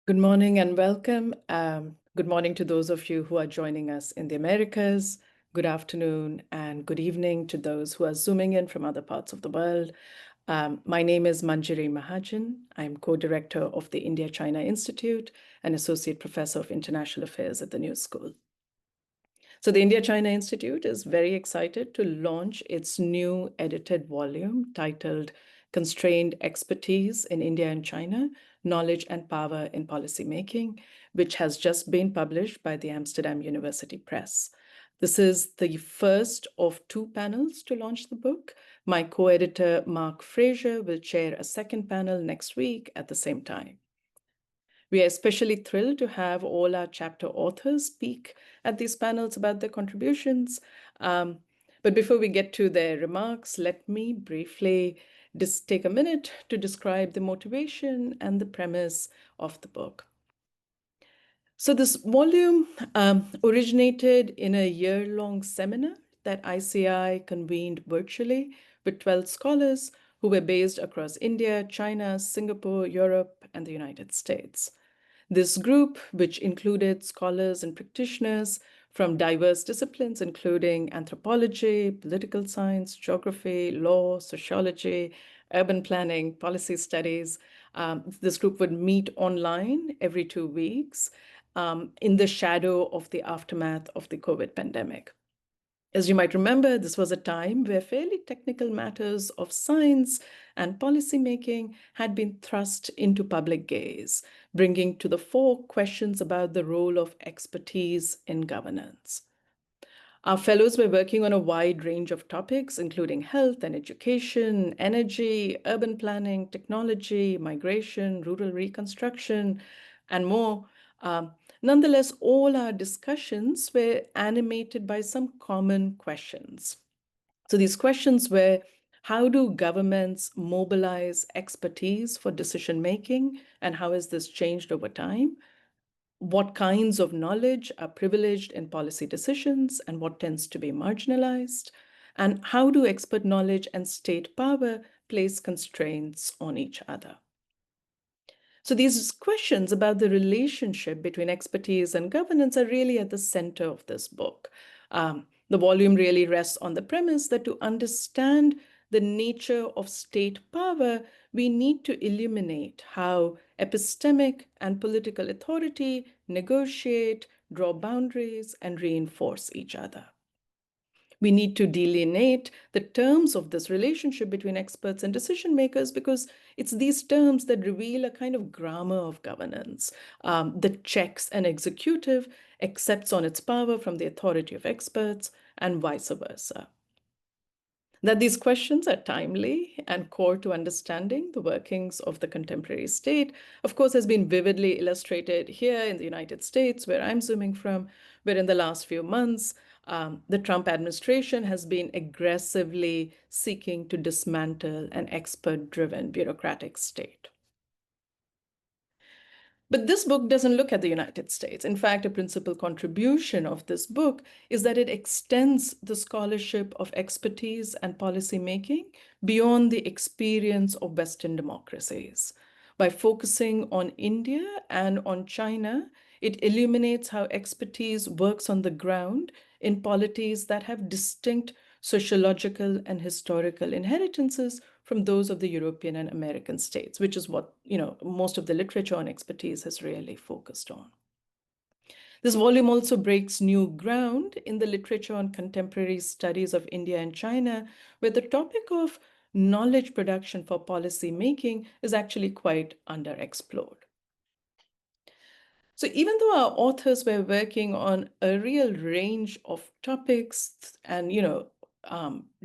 Good morning and welcome. Good morning to those of you who are joining us in the Americas. Good afternoon and good evening to those who are Zooming in from other parts of the world. My name is Manjari Mahajan. I'm co-director of the India-China Institute and associate professor of international affairs at the New School. So the India-China Institute is very excited to launch its new edited volume titled Constrained Expertise in India and China, Knowledge and Power in Policymaking, which has just been published by the Amsterdam University Press. This is the first of two panels to launch the book. My co-editor, Mark Fraser, will chair a second panel next week at the same time. We are especially thrilled to have all our chapter authors speak at these panels about their contributions. But before we get to their remarks, let me briefly just take a minute to describe the motivation and the premise of the book. So this volume originated in a year-long seminar that ICI convened virtually with 12 scholars who were based across India, China, Singapore, Europe, and the United States. This group, which included scholars and practitioners from diverse disciplines, including anthropology, political science, geography, law, sociology, urban planning, policy studies. This group would meet online every 2 weeks in the shadow of the aftermath of the COVID pandemic. As you might remember, this was a time where fairly technical matters of science and policymaking had been thrust into public gaze, bringing to the fore questions about the role of expertise in governance. Our fellows were working on a wide range of topics, including health and education, energy, urban planning, technology, migration, rural reconstruction, and more. Nonetheless, all our discussions were animated by some common questions. So these questions were, how do governments mobilize expertise for decision making, and how has this changed over time? What kinds of knowledge are privileged in policy decisions and what tends to be marginalized? And how do expert knowledge and state power place constraints on each other? So these questions about the relationship between expertise and governance are really at the center of this book. The volume really rests on the premise that to understand the nature of state power, we need to illuminate how epistemic and political authority negotiate, draw boundaries, and reinforce each other. We need to delineate the terms of this relationship between experts and decision makers because it's these terms that reveal a kind of grammar of governance that checks an executive, accepts on its power from the authority of experts, and vice versa. That these questions are timely and core to understanding the workings of the contemporary state, of course, has been vividly illustrated here in the United States, where I'm zooming from, where in the last few months, the Trump administration has been aggressively seeking to dismantle an expert-driven bureaucratic state. But this book doesn't look at the United States. In fact, a principal contribution of this book is that it extends the scholarship of expertise and policymaking beyond the experience of Western democracies. By focusing on India and on China, it illuminates how expertise works on the ground in polities that have distinct sociological and historical inheritances from those of the European and American states, which is what most of the literature on expertise has really focused on. This volume also breaks new ground in the literature on contemporary studies of India and China, where the topic of knowledge production for policy making is actually quite underexplored. So even though our authors were working on a real range of topics and,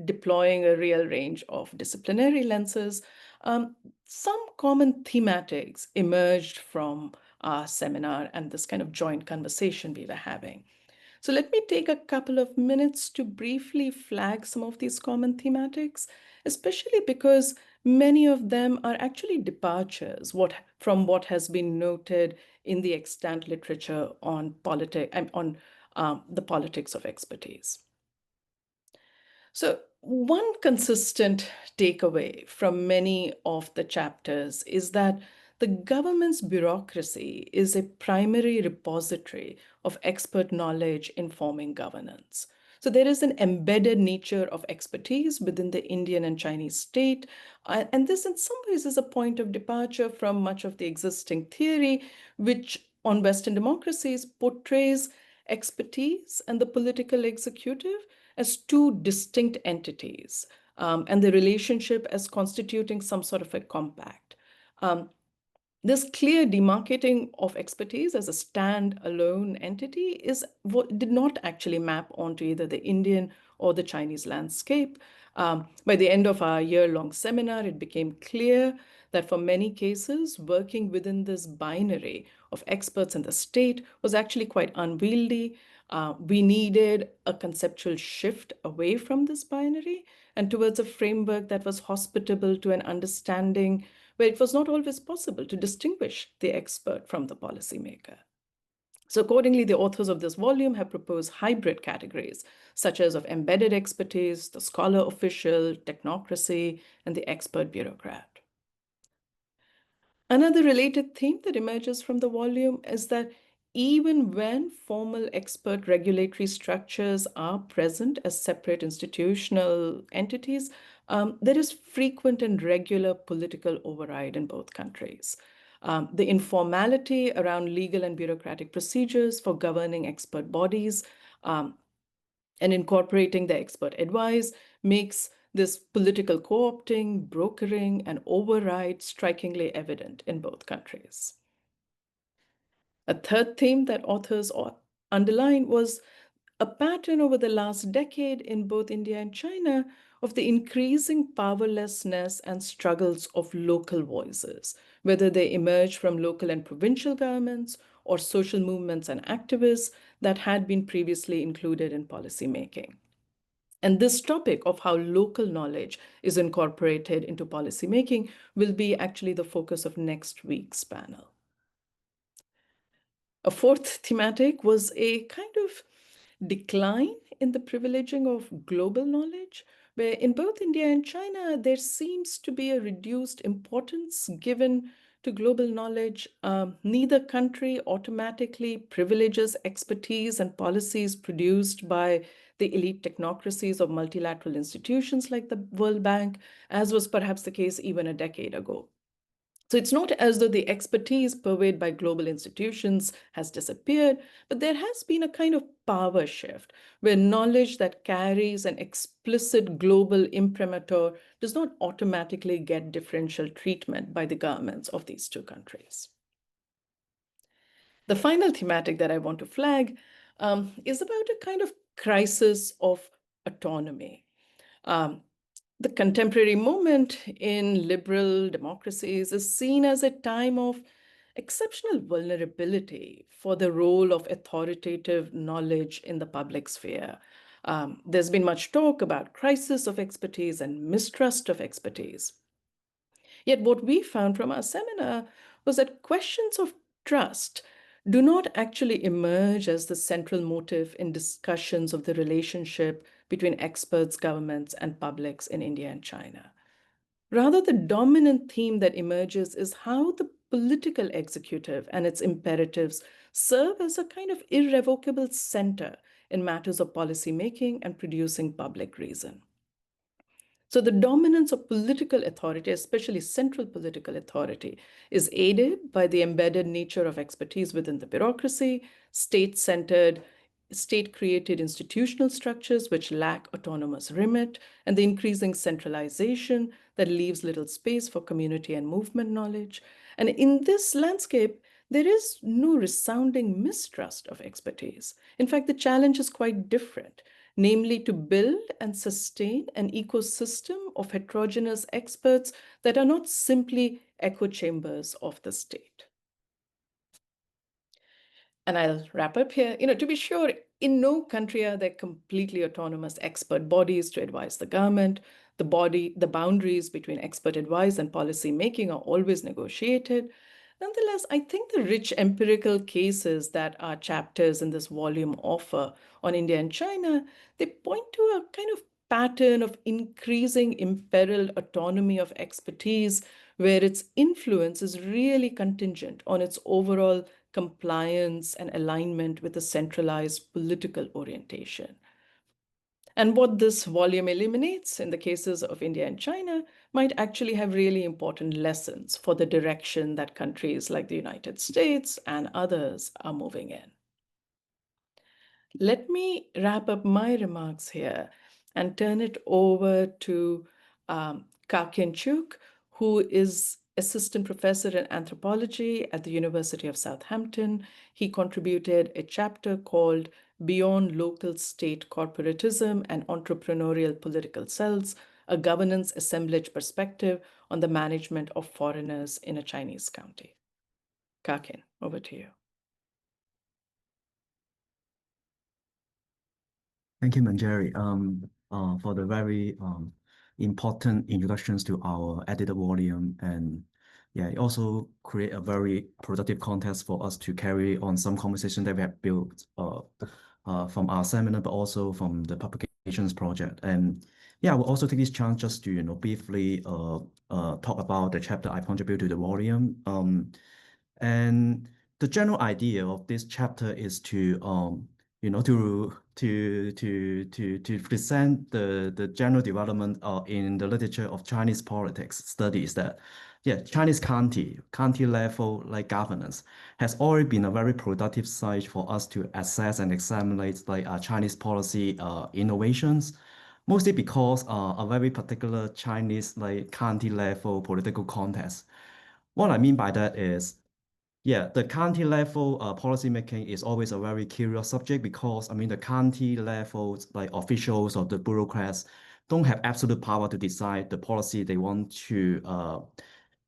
deploying a real range of disciplinary lenses, some common thematics emerged from our seminar and this kind of joint conversation we were having. So let me take a couple of minutes to briefly flag some of these common thematics, especially because many of them are actually departures from what has been noted in the extant literature on the politics of expertise. So one consistent takeaway from many of the chapters is that the government's bureaucracy is a primary repository of expert knowledge informing governance. So there is an embedded nature of expertise within the Indian and Chinese state. And this, in some ways, is a point of departure from much of the existing theory, which on Western democracies portrays expertise and the political executive as two distinct entities, and the relationship as constituting some sort of a compact. This clear demarcating of expertise as a stand-alone entity is what did not actually map onto either the Indian or the Chinese landscape. By the end of our year-long seminar, it became clear that for many cases, working within this binary of experts and the state was actually quite unwieldy. We needed a conceptual shift away from this binary and towards a framework that was hospitable to an understanding where it was not always possible to distinguish the expert from the policymaker. So accordingly, the authors of this volume have proposed hybrid categories, such as of embedded expertise, the scholar official, technocracy, and the expert bureaucrat. Another related theme that emerges from the volume is that even when formal expert regulatory structures are present as separate institutional entities, there is frequent and regular political override in both countries. The informality around legal and bureaucratic procedures for governing expert bodies and incorporating the expert advice makes this political co-opting, brokering, and override strikingly evident in both countries. A third theme that authors underlined was a pattern over the last decade in both India and China of the increasing powerlessness and struggles of local voices, whether they emerge from local and provincial governments or social movements and activists that had been previously included in policymaking. And this topic of how local knowledge is incorporated into policymaking will be actually the focus of next week's panel. A fourth thematic was a kind of decline in the privileging of global knowledge, where in both India and China, there seems to be a reduced importance given to global knowledge. Neither country automatically privileges expertise and policies produced by the elite technocracies of multilateral institutions like the World Bank, as was perhaps the case even a decade ago. So it's not as though the expertise purveyed by global institutions has disappeared, but there has been a kind of power shift where knowledge that carries an explicit global imprimatur does not automatically get differential treatment by the governments of these two countries. The final thematic that I want to flag is about a kind of crisis of autonomy. The contemporary moment in liberal democracies is seen as a time of exceptional vulnerability for the role of authoritative knowledge in the public sphere. There's been much talk about crisis of expertise and mistrust of expertise. Yet what we found from our seminar was that questions of trust do not actually emerge as the central motive in discussions of the relationship between experts, governments, and publics in India and China. Rather, the dominant theme that emerges is how the political executive and its imperatives serve as a kind of irrevocable center in matters of policy making and producing public reason. So the dominance of political authority, especially central political authority, is aided by the embedded nature of expertise within the bureaucracy, state-centered, state-created institutional structures which lack autonomous remit, and the increasing centralization that leaves little space for community and movement knowledge. And in this landscape, there is no resounding mistrust of expertise. In fact, the challenge is quite different, namely to build and sustain an ecosystem of heterogeneous experts that are not simply echo chambers of the state. And I'll wrap up here. To be sure, in no country are there completely autonomous expert bodies to advise the government. The boundaries between expert advice and policy making are always negotiated. Nonetheless, I think the rich empirical cases that our chapters in this volume offer on India and China, they point to a kind of pattern of increasing imperiled autonomy of expertise, where its influence is really contingent on its overall compliance and alignment with a centralized political orientation. And what this volume eliminates in the cases of India and China might actually have really important lessons for the direction that countries like the United States and others are moving in. Let me wrap up my remarks here and turn it over to Ka-Kin Chuk, who is assistant professor in anthropology at the University of Southampton. He contributed a chapter called Beyond Local State Corporatism and Entrepreneurial Political Cells, a Governance Assemblage Perspective on the Management of Foreigners in a Chinese County. Ka-Kin, over to you. Thank you, Manjari, for the very important introductions to our edited volume. And yeah, it also create a very productive context for us to carry on some conversation that we have built from our seminar, but also from the publications project. And yeah, I will also take this chance just to briefly talk about the chapter I contribute to the volume. And the general idea of this chapter is to to present the general development in the literature of Chinese politics studies that Chinese county level like governance has already been a very productive site for us to assess and examine like Chinese policy innovations, mostly because a very particular Chinese like county level political context. What I mean by that is, yeah, the county level policy making is always a very curious subject because, I mean, the county levels, like officials or the bureaucrats, don't have absolute power to decide the policy they want to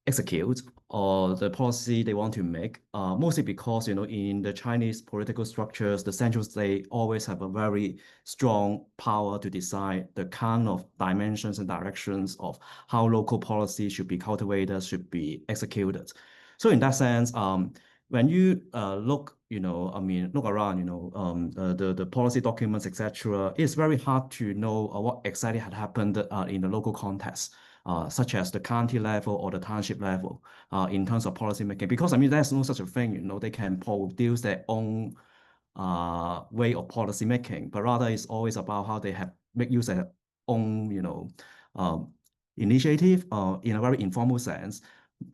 execute or the policy they want to make, mostly because, in the Chinese political structures, the central state always have a very strong power to decide the kind of dimensions and directions of how local policy should be cultivated, should be executed. So in that sense, when you look, look around, the policy documents, etc., it's very hard to know what exactly had happened in the local context, such as the county level or the township level, in terms of policy making. Because I mean, there's no such a thing, they can produce their own way of policy making, but rather it's always about how they have make use of their own, initiative in a very informal sense,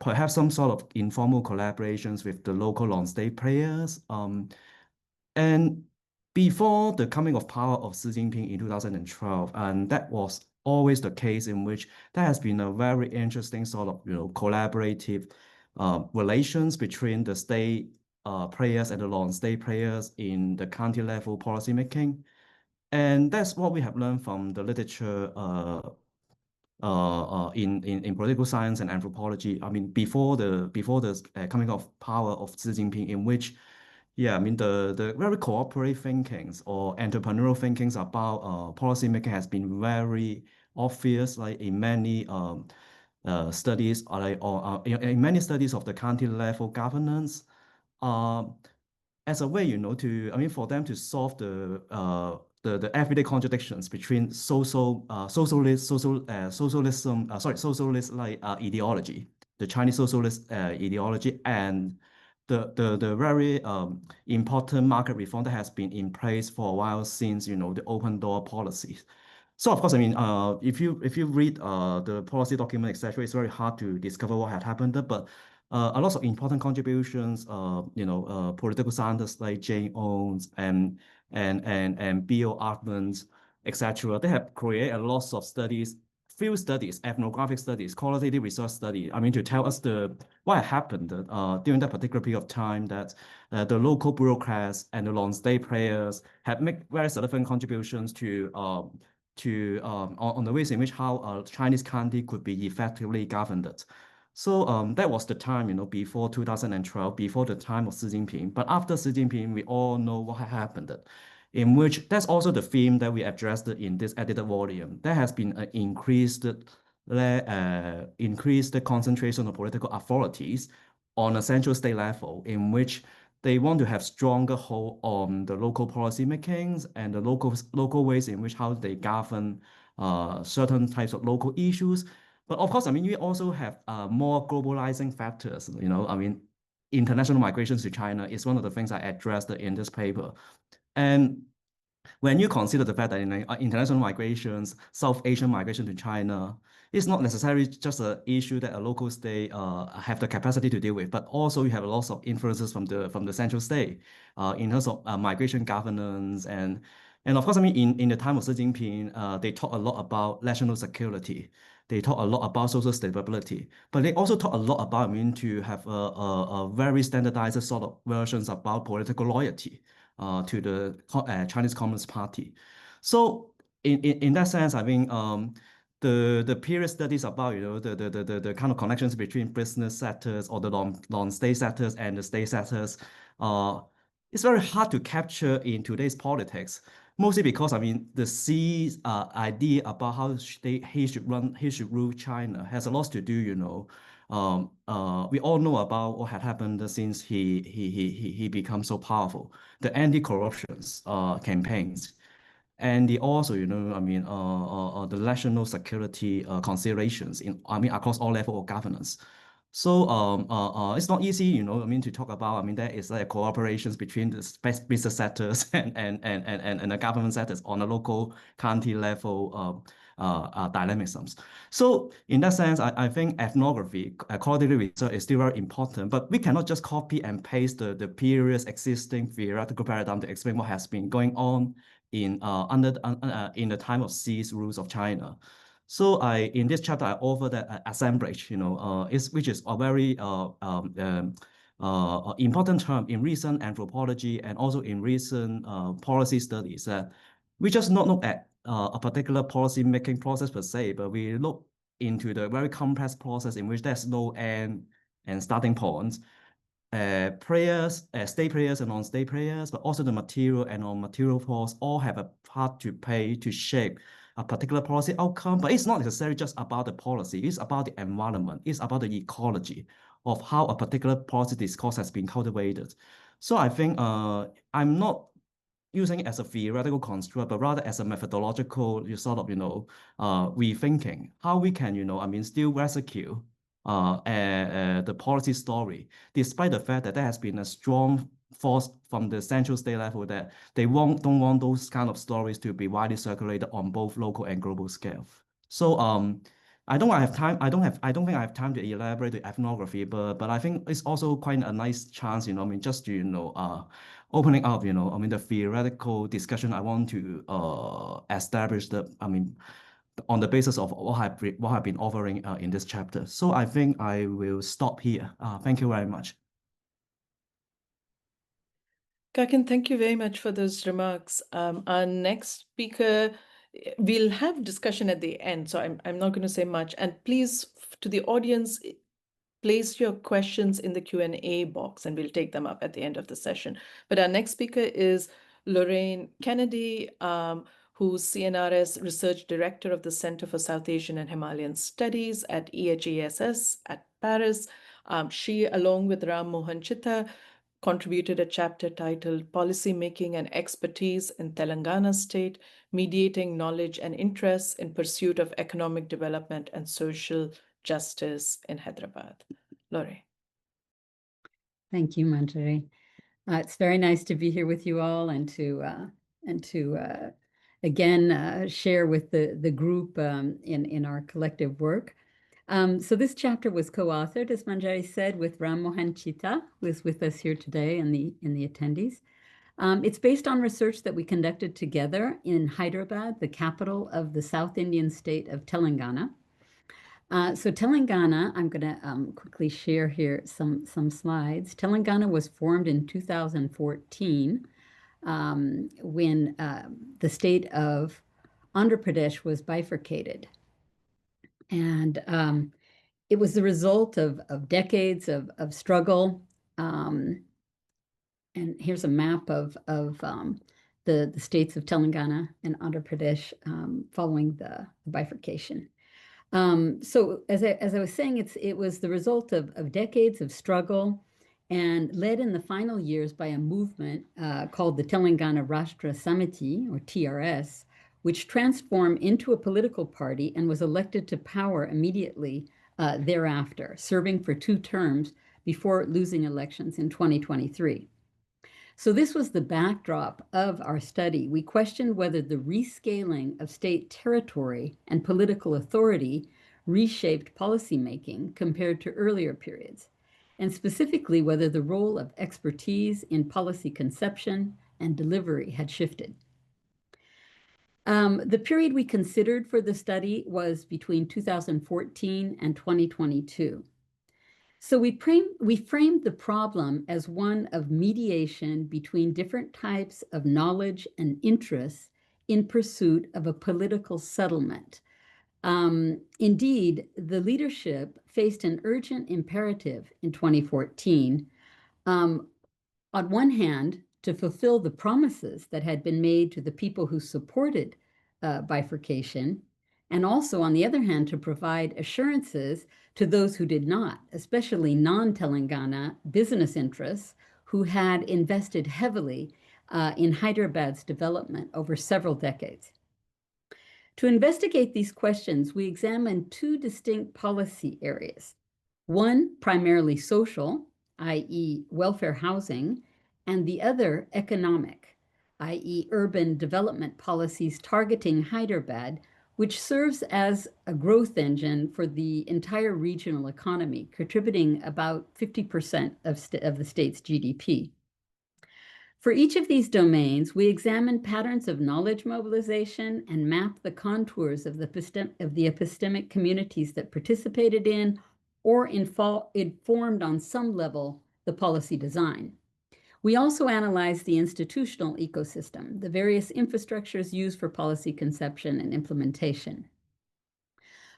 perhaps some sort of informal collaborations with the local non-state players. And before the coming of power of Xi Jinping in 2012, and that was always the case in which there has been a very interesting sort of collaborative relations between the state players and the non-state players in the county level policy making. And that's what we have learned from the literature in political science and anthropology. I mean, before the coming of power of Xi Jinping, in which, yeah, I mean the very cooperative thinkings or entrepreneurial thinkings about policy making has been very obvious, like in many studies, or in many studies of the county level governance. Um, as a way, for them to solve the everyday contradictions between socialist like ideology, the Chinese socialist ideology, and the very important market reform that has been in place for a while since the open door policies. So of course, I mean, if you read the policy document, etc., it's very hard to discover what had happened there. But a lot of important contributions, political scientists like Jane Owens and Bill Ackman, etc., they have created a lot of studies, field studies, ethnographic studies, qualitative research study. I mean, to tell us what happened during that particular period of time that the local bureaucrats and the non-state players have made very significant contributions to on the ways in which how a Chinese county could be effectively governed. So that was the time, before 2012, before the time of Xi Jinping. But after Xi Jinping, we all know what happened, in which that's also the theme that we addressed in this edited volume. There has been an increased concentration of political authorities on a central state level, in which they want to have stronger hold on the local policy makings and the local ways in which how they govern certain types of local issues. But of course, I mean, we also have more globalizing factors. You know, I mean, international migrations to China is one of the things I addressed in this paper. And when you consider the fact that international migrations, South Asian migration to China, it's not necessarily just an issue that a local state have the capacity to deal with, but also you have lots of influences from the central state in terms of migration governance and of course, I mean, in the time of Xi Jinping, they talk a lot about national security. They talk a lot about social stability, but they also talk a lot about, I mean, to have a very standardized sort of versions about political loyalty to the Chinese Communist Party. So in that sense, I think the period studies about the kind of connections between business sectors or the non-state sectors and the state sectors, it's very hard to capture in today's politics. Mostly because I mean the Xi's idea about how he should rule China has a lot to do, we all know about what had happened since he become so powerful. The anti-corruption campaigns, and the also, I mean, the national security considerations I mean, across all level of governance. So it's not easy, I mean, to talk about. I mean, there is like cooperations between the business sectors and the government sectors on a local county level dynamics. So in that sense, I think ethnography, qualitative research is still very important, but we cannot just copy and paste the previous existing theoretical paradigm to explain what has been going on in the time of Xi's rules of China. So in this chapter I offer that assemblage, which is a very important term in recent anthropology and also in recent policy studies, that we just not look at a particular policy making process per se, but we look into the very complex process in which there's no end and starting points. State players and non-state players, but also the material and non-material force all have a part to play to shape a particular policy outcome. But it's not necessarily just about the policy, it's about the environment, it's about the ecology of how a particular policy discourse has been cultivated. So I think I'm not using it as a theoretical construct, but rather as a methodological sort of, rethinking how we can, I mean, still rescue the policy story, despite the fact that there has been a strong force from the central state level that they don't want those kind of stories to be widely circulated on both local and global scale. So I don't think I have time to elaborate the ethnography, but I think it's also quite a nice chance, I mean, just to opening up, I mean, the theoretical discussion I want to establish on the basis of what I've been offering in this chapter. So I think I will stop here. Thank you very much. Kakin, thank you very much for those remarks. Our next speaker, we'll have discussion at the end, so I'm not going to say much. And please, to the audience, place your questions in the Q&A box, and we'll take them up at the end of the session. But our next speaker is Lorraine Kennedy, who's CNRS Research Director of the Center for South Asian and Himalayan Studies at EHESS at Paris. She, along with Ram Mohan Chitta, contributed a chapter titled Policy Making and Expertise in Telangana State, Mediating Knowledge and Interests in Pursuit of Economic Development and Social Justice in Hyderabad. Lorraine. Thank you, Manjari. It's very nice to be here with you all and to again share with the group in our collective work. So this chapter was co-authored, as Manjari said, with Ram Mohan Chitta, who is with us here today in the attendees. It's based on research that we conducted together in Hyderabad, the capital of the South Indian state of Telangana. So Telangana, I'm going to quickly share here some slides. Telangana was formed in 2014 when the state of Andhra Pradesh was bifurcated. And it was the result of decades of struggle. And here's a map of the states of Telangana and Andhra Pradesh following the bifurcation. So as I was saying, it was the result of decades of struggle and led in the final years by a movement called the Telangana Rashtra Samiti, or TRS, which transformed into a political party and was elected to power immediately thereafter, serving for 2 terms before losing elections in 2023. So this was the backdrop of our study. We questioned whether the rescaling of state territory and political authority reshaped policymaking compared to earlier periods, and specifically whether the role of expertise in policy conception and delivery had shifted. The period we considered for the study was between 2014 and 2022. So we framed the problem as one of mediation between different types of knowledge and interests in pursuit of a political settlement. Indeed, the leadership faced an urgent imperative in 2014. On one hand, to fulfill the promises that had been made to the people who supported bifurcation, and also, on the other hand, to provide assurances to those who did not, especially non-Telangana business interests who had invested heavily in Hyderabad's development over several decades. To investigate these questions, we examined 2 distinct policy areas. One primarily social, i.e. welfare housing, and the other economic, i.e. urban development policies targeting Hyderabad, which serves as a growth engine for the entire regional economy, contributing about 50% of the state's GDP. For each of these domains, we examined patterns of knowledge mobilization and mapped the contours of the epistemic communities that participated in or informed on some level the policy design. We also analyzed the institutional ecosystem, the various infrastructures used for policy conception and implementation.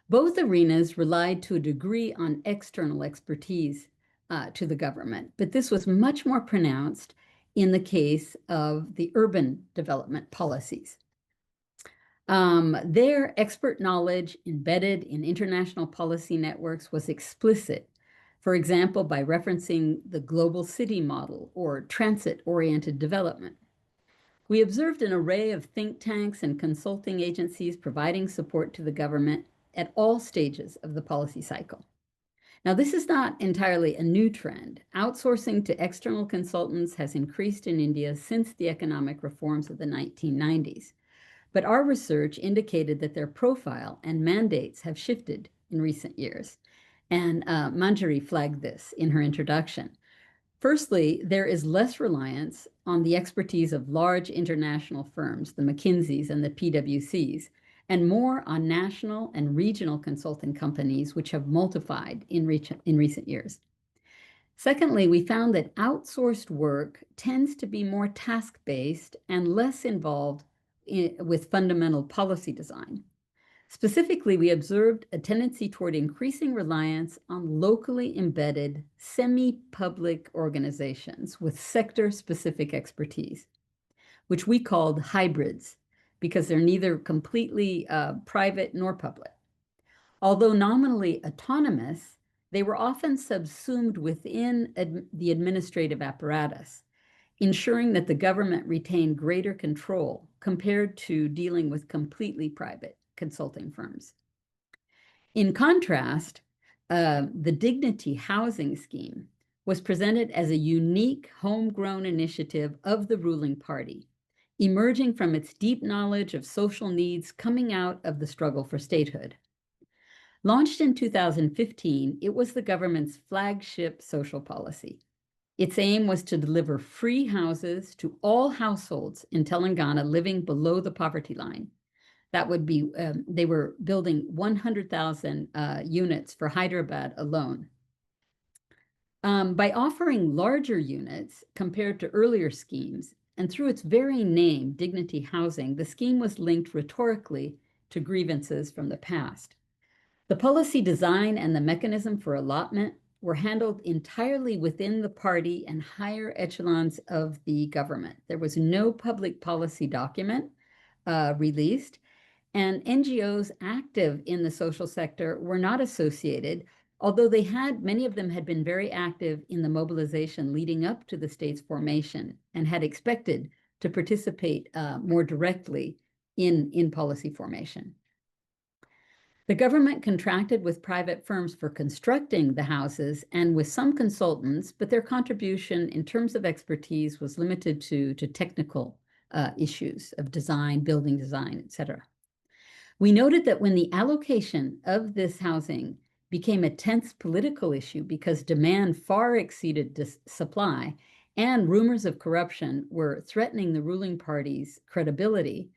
Both arenas relied to a degree on external expertise to the government, but this was much more pronounced in the case of the urban development policies. Their expert knowledge embedded in international policy networks was explicit, for example, by referencing the global city model or transit-oriented development. We observed an array of think tanks and consulting agencies providing support to the government at all stages of the policy cycle. Now, this is not entirely a new trend. Outsourcing to external consultants has increased in India since the economic reforms of the 1990s. But our research indicated that their profile and mandates have shifted in recent years. And Manjari flagged this in her introduction. Firstly, there is less reliance on the expertise of large international firms, the McKinseys and the PwCs, and more on national and regional consulting companies, which have multiplied in recent years. Secondly, we found that outsourced work tends to be more task-based and less involved with fundamental policy design. Specifically, we observed a tendency toward increasing reliance on locally embedded, semi-public organizations with sector-specific expertise, which we called hybrids, because they're neither completely private nor public. Although nominally autonomous, they were often subsumed within the administrative apparatus, ensuring that the government retained greater control compared to dealing with completely private consulting firms. In contrast, the Dignity Housing Scheme was presented as a unique homegrown initiative of the ruling party, emerging from its deep knowledge of social needs coming out of the struggle for statehood. Launched in 2015, it was the government's flagship social policy. Its aim was to deliver free houses to all households in Telangana living below the poverty line. That would be, they were building 100,000 units for Hyderabad alone. By offering larger units compared to earlier schemes, and through its very name, Dignity Housing, the scheme was linked rhetorically to grievances from the past. The policy design and the mechanism for allotment were handled entirely within the party and higher echelons of the government. There was no public policy document released, and NGOs active in the social sector were not associated, although many of them had been very active in the mobilization leading up to the state's formation and had expected to participate more directly in policy formation. The government contracted with private firms for constructing the houses and with some consultants, but their contribution in terms of expertise was limited to technical issues of design, building design, etc. We noted that when the allocation of this housing became a tense political issue because demand far exceeded supply and rumors of corruption were threatening the ruling party's credibility,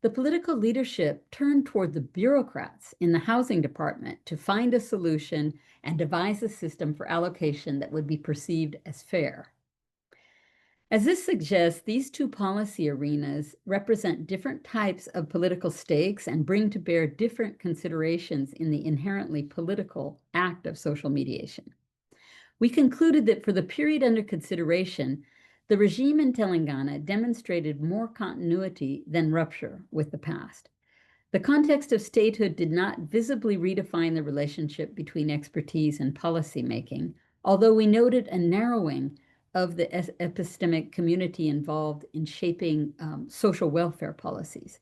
the political leadership turned toward the bureaucrats in the housing department to find a solution and devise a system for allocation that would be perceived as fair. As this suggests, these two policy arenas represent different types of political stakes and bring to bear different considerations in the inherently political act of social mediation. We concluded that for the period under consideration, the regime in Telangana demonstrated more continuity than rupture with the past. The context of statehood did not visibly redefine the relationship between expertise and policymaking, although we noted a narrowing of the epistemic community involved in shaping social welfare policies.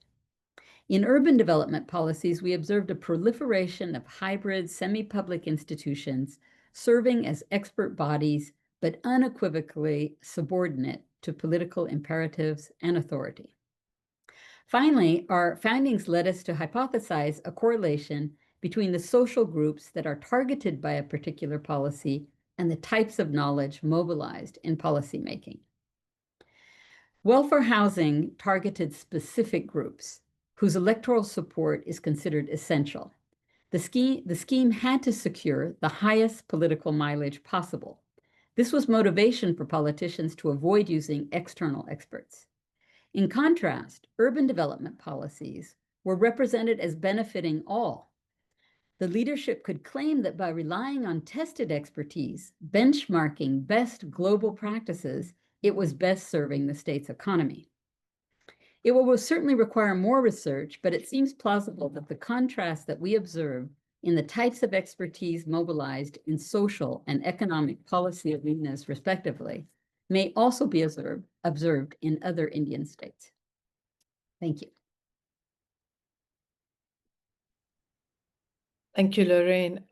In urban development policies, we observed a proliferation of hybrid semi-public institutions serving as expert bodies, but unequivocally subordinate to political imperatives and authority. Finally, our findings led us to hypothesize a correlation between the social groups that are targeted by a particular policy and the types of knowledge mobilized in policymaking. Welfare housing targeted specific groups whose electoral support is considered essential. The scheme had to secure the highest political mileage possible. This was motivation for politicians to avoid using external experts. In contrast, urban development policies were represented as benefiting all. The leadership could claim that by relying on tested expertise, benchmarking best global practices, it was best serving the state's economy. It will certainly require more research, but it seems plausible that the contrast that we observe in the types of expertise mobilized in social and economic policy arenas, respectively, may also be observed in other Indian states. Thank you. Thank you, Lorraine.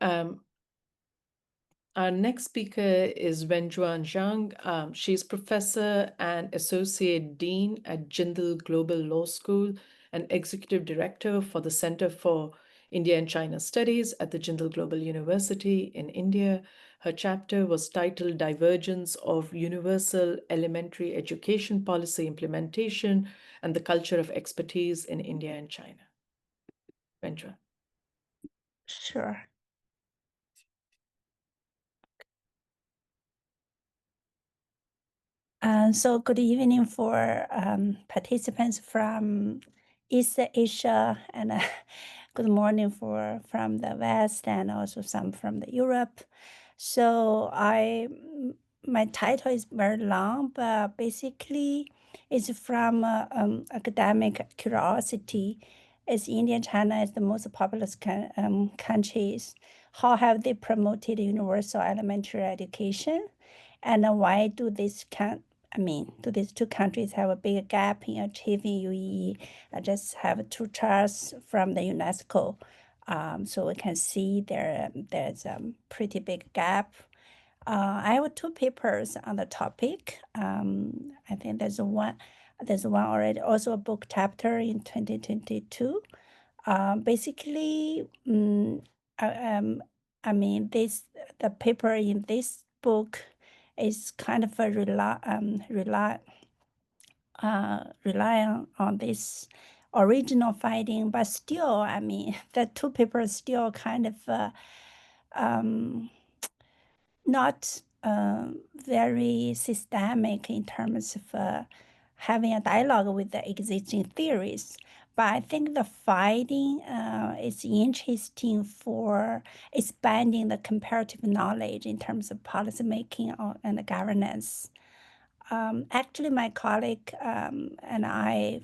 Our next speaker is Wenjuan Zhang. She's professor and associate dean at Jindal Global Law School and executive director for the Center for India and China Studies at the Jindal Global University in India. Her chapter was titled Divergence of Universal Elementary Education Policy Implementation and the Culture of Expertise in India and China. Wenjuan. Sure. So good evening for participants from East Asia, and good morning from the West, and also some from the Europe. So my title is very long, but basically it's from academic curiosity. As India and China is the most populous countries, how have they promoted universal elementary education? And why do these two countries have a big gap in achieving UE? I just have two charts from the UNESCO. So we can see there's a pretty big gap. I have two papers on the topic. I think there's one already, also a book chapter in 2022. Basically, the paper in this book is kind of a relying on this original finding, but still, the two papers still kind of not very systemic in terms of having a dialogue with the existing theories. But I think the finding is interesting for expanding the comparative knowledge in terms of policymaking and governance. Actually, my colleague and I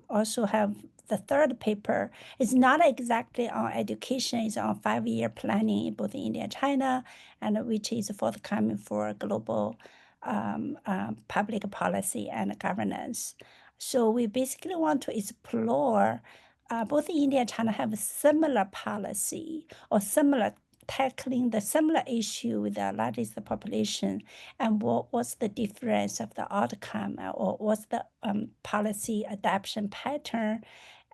also have the third paper. It's not exactly on education, it's on 5-year planning in both India and China, and which is forthcoming for global public policy and governance. So we basically want to explore both India and China have a similar policy or similar tackling the similar issue with the largest population, and what's the difference of the outcome, or what's the policy adoption pattern.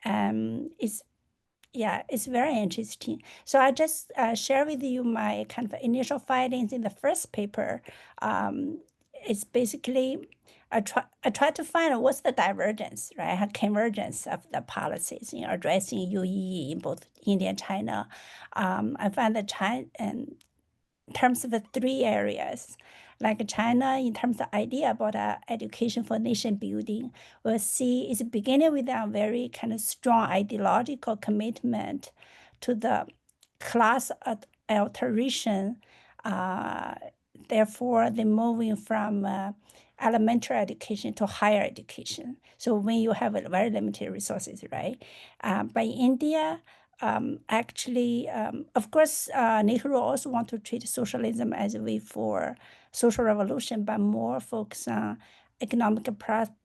It's very interesting. So I just share with you my kind of initial findings in the first paper. It's basically I try to find what's the divergence, right? Convergence of the policies in addressing UEE in both India and China. I find that China, in terms of the 3 areas, like China, in terms of idea about education for nation building, we'll see it's beginning with a very kind of strong ideological commitment to the class alteration. Therefore, they're moving from elementary education to higher education. So when you have very limited resources, right? By India, actually, of course, Nehru also want to treat socialism as a way for social revolution, but more focus on economic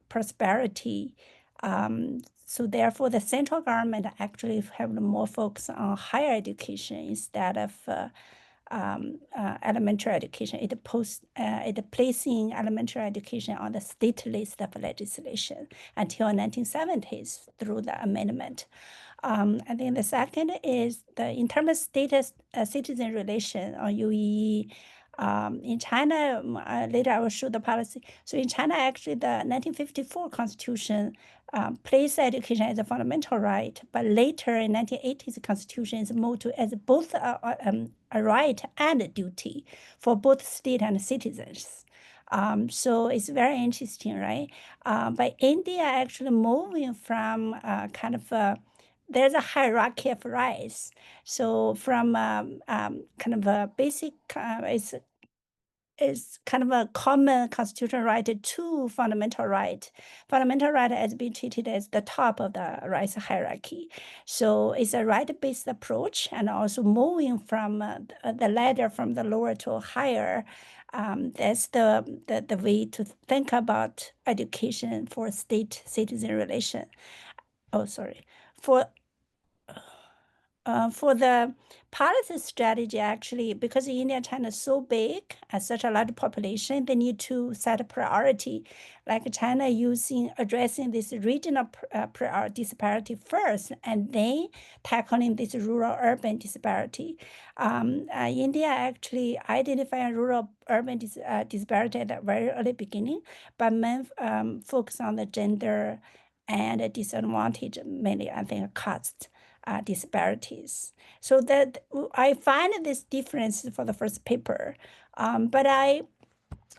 prosperity. So therefore, the central government actually have more focus on higher education instead of elementary education. It placing elementary education on the state list of legislation until 1970s through the amendment. I think the second is in terms of status citizen relation or UEE. In China, later I will show the policy. So in China, actually, the 1954 Constitution placed education as a fundamental right, but later in 1980s Constitution is moved to as both a right and a duty for both state and citizens. So it's very interesting, right? But India actually moving from kind of there's a hierarchy of rights. So from kind of a basic, it's kind of a common constitutional right to fundamental right. Fundamental right has been treated as the top of the rights hierarchy. So it's a right-based approach, and also moving from the ladder from the lower to higher. That's the way to think about education for state-citizen relation. Oh, sorry. For the policy strategy, actually, because India and China is so big and such a large population, they need to set a priority. Like China addressing this regional disparity first, and then tackling this rural-urban disparity. India actually identified rural-urban disparity at the very early beginning, but focus on the gender and disadvantage, mainly, I think, caste disparities. So that I find this difference for the first paper, but I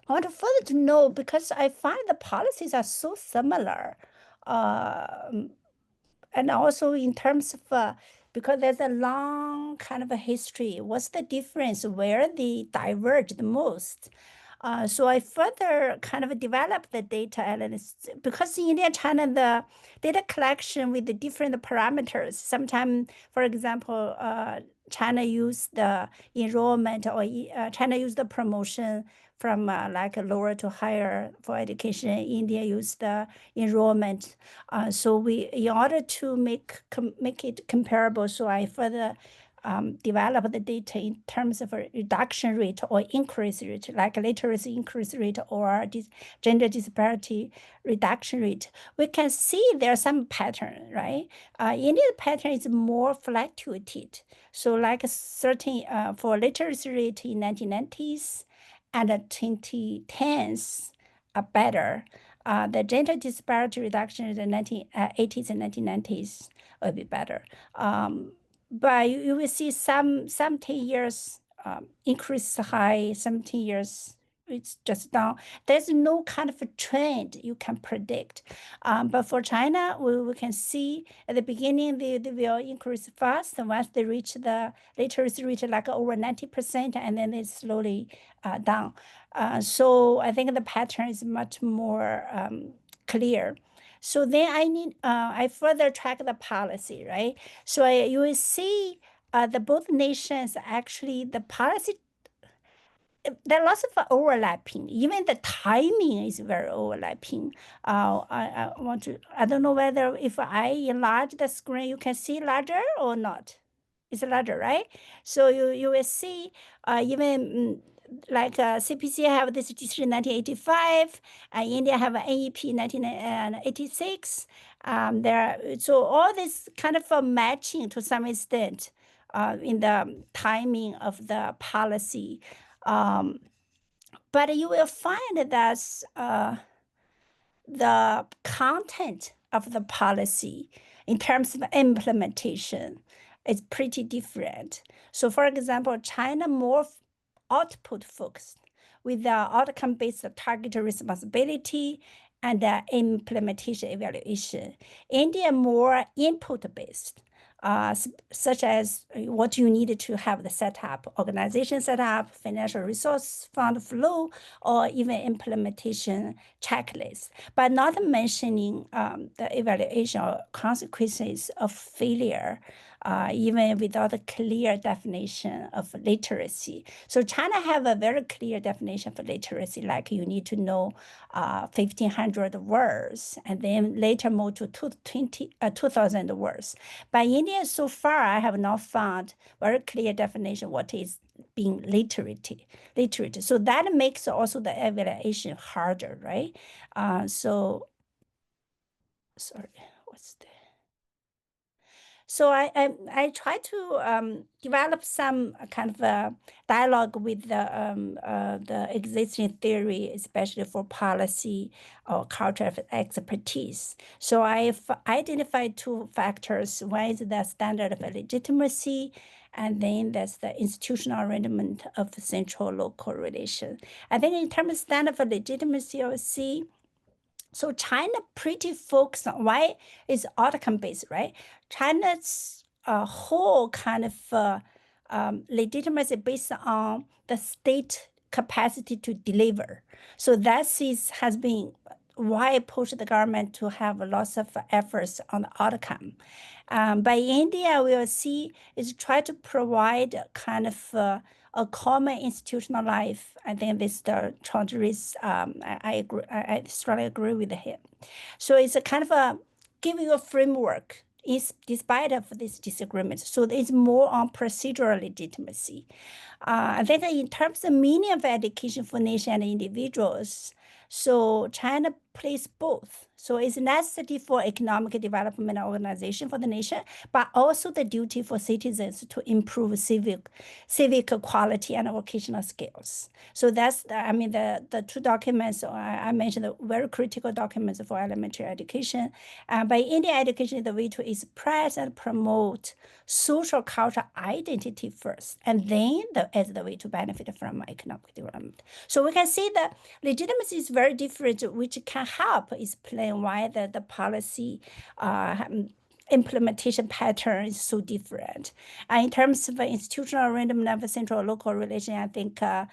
want to further to know, because I find the policies are so similar, and also in terms of because there's a long kind of a history. What's the difference? Where they diverge the most? So I further kind of developed the data analysis, because in India and China, the data collection with the different parameters. Sometimes, for example, China used the enrollment, or China used the promotion from like lower to higher for education. India used the enrollment. So in order to make it comparable, so I further develop the data in terms of a reduction rate or increase rate, like literacy increase rate or gender disparity reduction rate. We can see there's some pattern, right? Indian pattern is more fluctuated. So like a certain, for literacy rate in 1990s and 2010s are better. The gender disparity reduction in the 1980s and 1990s will be better. But you will see some 10 years increase high, 17 years it's just down. There's no kind of a trend you can predict. But for China, we can see at the beginning they will increase fast, and once they reach the literacy rate like over 90%, and then it's slowly down. So I think the pattern is much more clear. So then I further track the policy, right? So you will see the both nations actually the policy there are lots of overlapping. Even the timing is very overlapping. I want to, I don't know whether if I enlarge the screen, you can see larger or not. It's larger, right? So you will see even like CPC have this decision 1985, India have an NEP 1986. So all this kind of matching to some extent in the timing of the policy. But you will find that the content of the policy in terms of implementation is pretty different. So for example, China more output focused with the outcome-based target responsibility and implementation evaluation. India more input-based. Such as what you need to have the setup, organization setup, financial resource fund flow, or even implementation checklist, but not mentioning the evaluation or consequences of failure, even without a clear definition of literacy. So China have a very clear definition for literacy, like you need to know 1,500 words, and then later move to 2,000 words. But India, so far, I have not found very clear definition what is being literate. So that makes also the evaluation harder, right? Sorry, what's the? So I try to develop some kind of a dialogue with the existing theory, especially for policy or culture of expertise. So I've identified two factors. One is the standard of legitimacy, and then there's the institutional arrangement of central-local relation. I think in terms of standard of legitimacy, I would see. So China pretty focused on why is outcome-based, right? China's whole kind of legitimacy based on the state capacity to deliver. So that has been why I push the government to have lots of efforts on the outcome. By India, we will see is try to provide kind of a common institutional life. I think this the Chaudhary's, I agree, I strongly agree with him. So it's a kind of a give you a framework despite of this disagreement. So it's more on procedural legitimacy. I think in terms of meaning of education for nation and individuals, so China plays both. So it's necessity for economic development and organization for the nation, but also the duty for citizens to improve civic quality and vocational skills. So that's, I mean, the two documents I mentioned, the very critical documents for elementary education. By Indian education, the way to express and promote social cultural identity first, and then as the way to benefit from economic development. So we can see that legitimacy is very different, which can help explain why the policy implementation pattern is so different. In terms of institutional arrangement of central local relation, I think Ken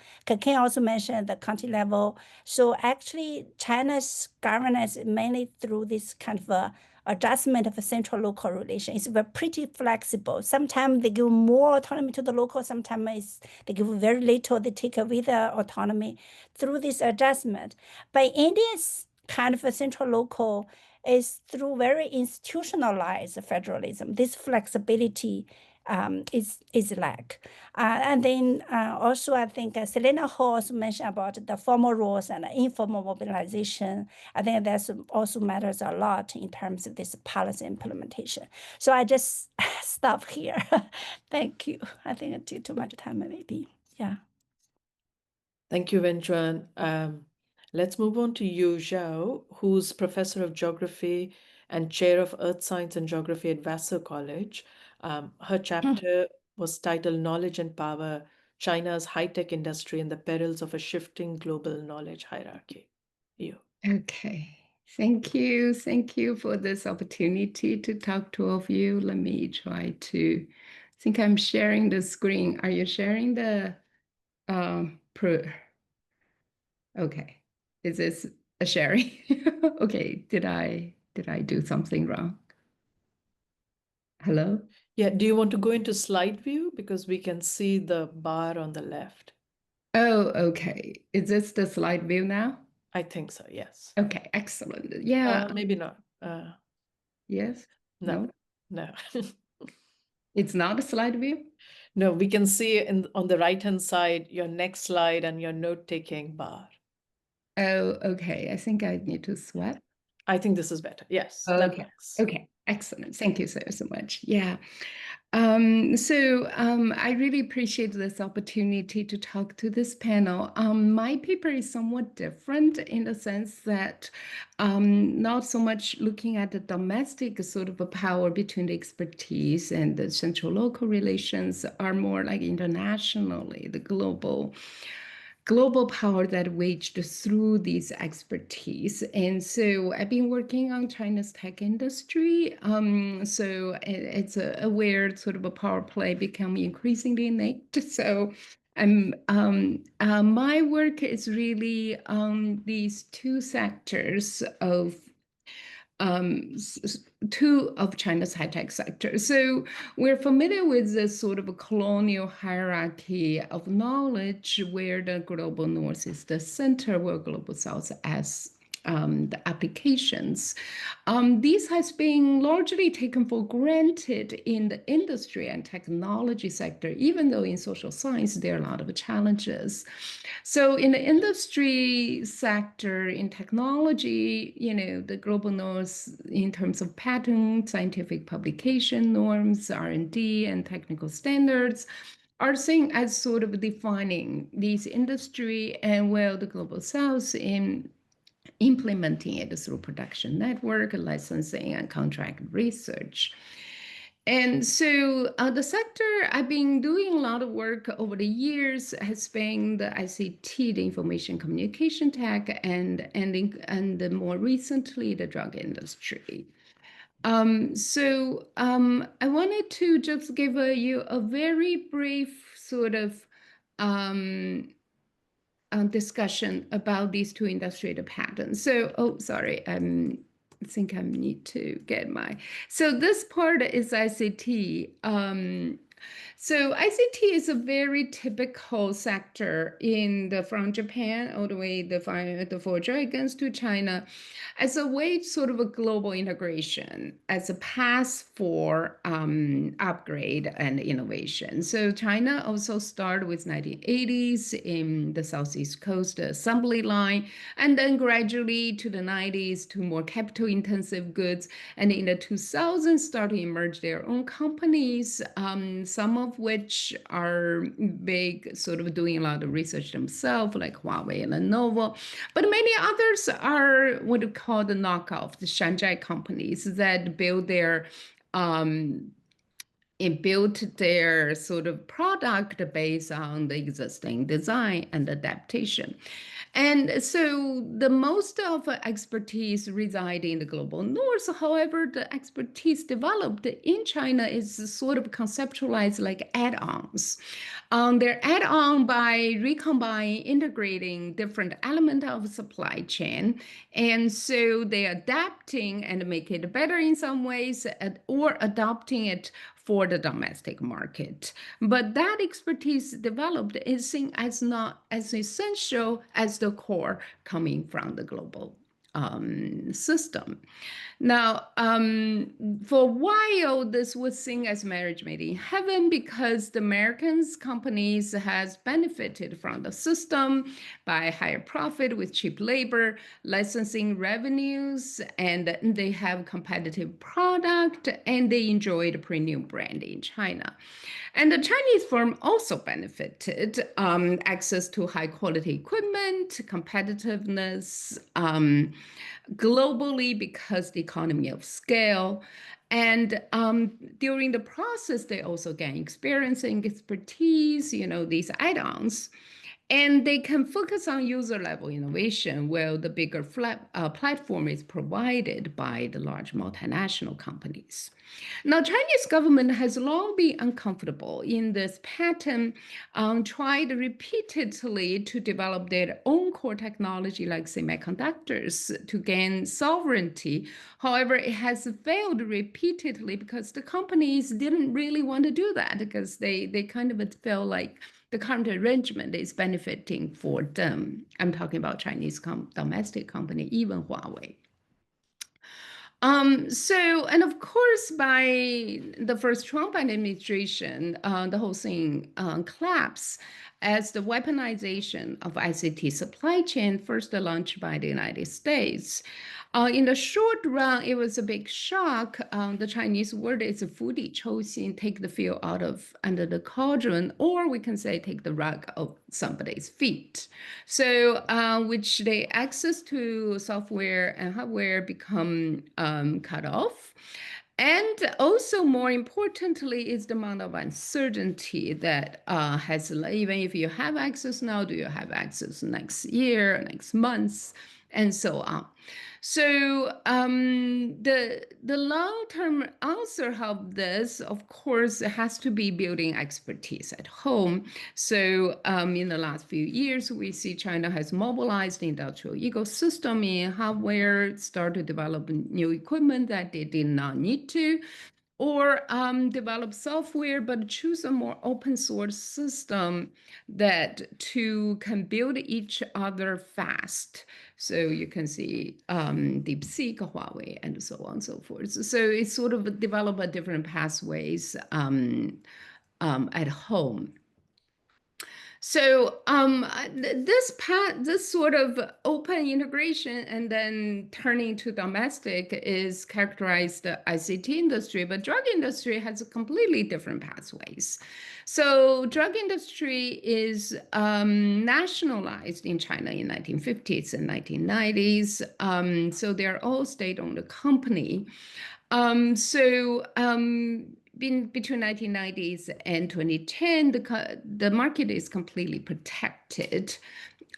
also mentioned the county level. So actually, China's governance mainly through this kind of adjustment of a central local relation is pretty flexible. Sometimes they give more autonomy to the local, sometimes they give very little, they take away the autonomy through this adjustment. But India's kind of a central local is through very institutionalized federalism. This flexibility is lack. And then also I think Selena Ho also mentioned about the formal rules and informal mobilization. I think that also matters a lot in terms of this policy implementation. So I just stop here. Thank you. I think I took too much time maybe. Yeah. Thank you, Wenjuan. Let's move on to Yu Zhao, who's Professor of Geography and Chair of Earth Science and Geography at Vassar College. Her chapter was titled Knowledge and Power, China's High-Tech Industry and the Perils of a Shifting Global Knowledge Hierarchy. Yu. Okay, thank you. Thank you for this opportunity to talk to all of you. Let me try to, I think I'm sharing the screen. Are you sharing the, okay, is this a sharing? Okay, did I do something wrong? Hello? Yeah, do you want to go into slide view? Because we can see the bar on the left. Oh, okay. Is this the slide view now? I think so, yes. Okay, excellent. Yeah. Maybe not. Yes. No, no. It's not a slide view. No, we can see on the right-hand side, your next slide and your note-taking bar. Oh, okay. I think I need to swap. I think this is better. Yes, that Okay. works. Okay. Excellent. Thank you so much. Yeah. I really appreciate this opportunity to talk to this panel. My paper is somewhat different in the sense that not so much looking at the domestic sort of a power between the expertise and the central local relations, are more like internationally, the global power that waged through these expertise. And so I've been working on China's tech industry. So it's a weird sort of a power play becoming increasingly innate. So my work is really on these two sectors of two of China's high-tech sectors. So we're familiar with this sort of a colonial hierarchy of knowledge where the global north is the center, where global south as the applications. This has been largely taken for granted in the industry and technology sector, even though in social science there are a lot of challenges. So in the industry sector, in technology, the global north in terms of patent, scientific publication norms, R&D, and technical standards are seen as sort of defining this industry, and the global south in implementing it through production network, licensing, and contract research. And so the sector I've been doing a lot of work over the years has been the ICT, the information communication tech, and more recently the drug industry. I wanted to just give you a very brief sort of discussion about these two industrial patterns. So, sorry, I think I need to get so this part is ICT. So ICT is a very typical sector from Japan all the way the four dragons to China as a way sort of a global integration, as a path for upgrade and innovation. So China also started with 1980s in the Southeast Coast assembly line, and then gradually to the 90s to more capital intensive goods. And in the 2000s started to emerge their own companies, some of which are big, sort of doing a lot of research themselves, like Huawei and Lenovo. But many others are what we call the knockoff, the Shanghai companies that build their sort of product based on the existing design and adaptation. And so the most of expertise reside in the global north. However, the expertise developed in China is sort of conceptualized like add-ons. They're add-on by recombining, integrating different elements of supply chain. And so they're adapting and make it better in some ways or adopting it for the domestic market. But that expertise developed is seen as not as essential as the core coming from the global system. Now, for a while, this was seen as marriage made in heaven because the Americans companies has benefited from the system by higher profit with cheap labor, licensing revenues, and they have competitive product, and they enjoyed a premium brand in China. And the Chinese firm also benefited access to high quality equipment, competitiveness globally because the economy of scale. And during the process, they also gain experience and expertise, these add-ons. And they can focus on user level innovation while the bigger platform is provided by the large multinational companies. Now, Chinese government has long been uncomfortable in this pattern, tried repeatedly to develop their own core technology like semiconductors to gain sovereignty. However, it has failed repeatedly because the companies didn't really want to do that because they kind of felt like the current arrangement is benefiting for them. I'm talking about Chinese domestic company, even Huawei. And of course, by the first Trump administration, the whole thing collapsed as the weaponization of ICT supply chain first launched by the United States. In the short run, it was a big shock. The Chinese word is 釜底抽薪, take the fuel out of under the cauldron, or we can say take the rug of somebody's feet. So, which the access to software and hardware become cut off. And also, more importantly, is the amount of uncertainty that has, even if you have access now, do you have access next year, next month, and so on. So the long-term answer of this, of course, has to be building expertise at home. So in the last few years, we see China has mobilized the industrial ecosystem in hardware, started to develop new equipment that they did not need to, or develop software, but choose a more open source system that can build each other fast. So you can see DeepSeek, Huawei, and so on and so forth. So it's sort of develop a different pathways at home. So this sort of open integration and then turning to domestic is characterized the ICT industry, but drug industry has a completely different pathways. So drug industry is nationalized in China in 1950s and 1990s. So they're all state-owned company. Between 1990s and 2010, the market is completely protected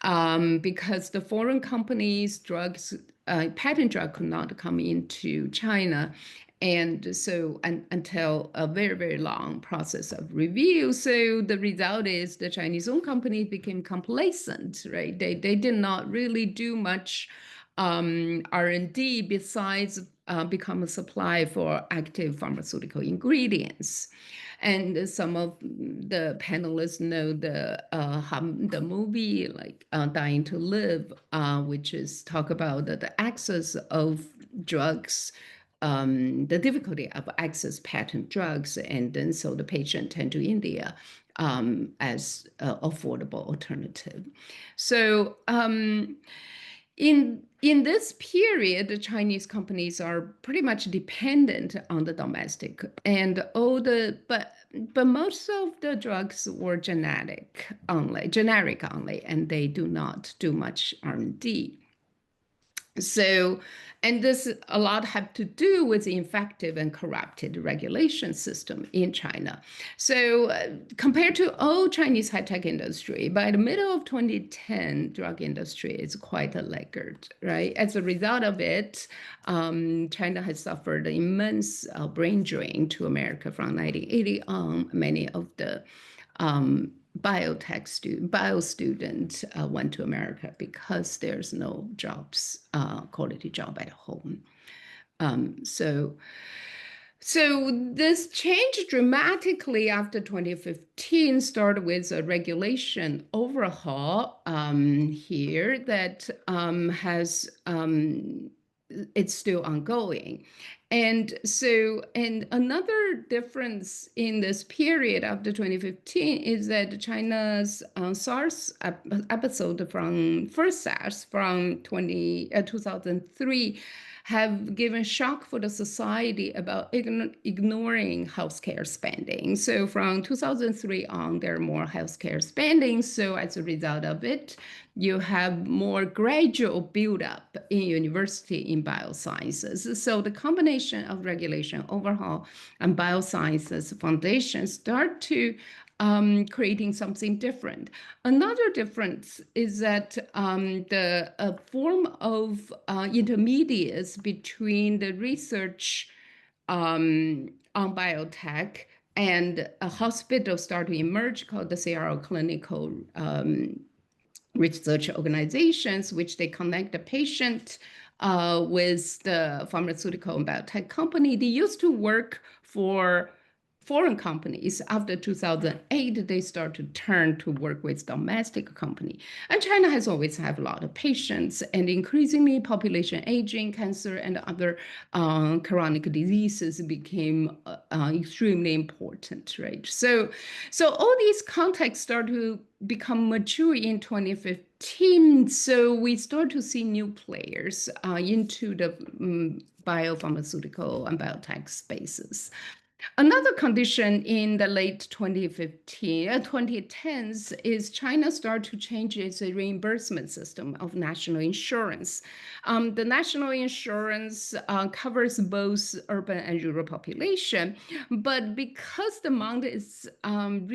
because the foreign companies, patent drug could not come into China. And so until a very, very long process of review. So the result is the Chinese owned companies became complacent, right? They did not really do much R&D besides become a supply for active pharmaceutical ingredients. And some of the panelists know the movie like Dying to Live, which is talk about the access of drugs, the difficulty of access patent drugs, and then so the patient tend to India as an affordable alternative. So in this period, the Chinese companies are pretty much dependent on the domestic, and but most of the drugs were generic only, and they do not do much R&D. So, and this a lot have to do with the effective and corrupted regulation system in China. So compared to all Chinese high-tech industry, by the middle of 2010, drug industry is quite a laggard, right? As a result of it, China has suffered immense brain drain to America from 1980 on. Many of the bio student went to America because there's no jobs, quality job at home. So this changed dramatically after 2015, started with a regulation overhaul here that has, it's still ongoing. And so, and another difference in this period after 2015 is that China's SARS episode first SARS from 2003 have given shock for the society about ignoring healthcare spending. So from 2003 on, there are more healthcare spending. So as a result of it, you have more gradual buildup in university in biosciences. So the combination of regulation overhaul and biosciences foundations start to creating something different. Another difference is that the form of intermediates between the research on biotech and a hospital start to emerge called the CRO, clinical research organizations, which they connect the patient with the pharmaceutical and biotech company. They used to work for foreign companies. After 2008, they start to turn to work with domestic company. And China has always had a lot of patients, and increasingly population aging, cancer, and other chronic diseases became extremely important, right? So all these contexts start to become mature in 2015. So we start to see new players into the biopharmaceutical and biotech spaces. Another condition in the late 2010s is China started to change its reimbursement system of national insurance. The national insurance covers both urban and rural population, but because the amount is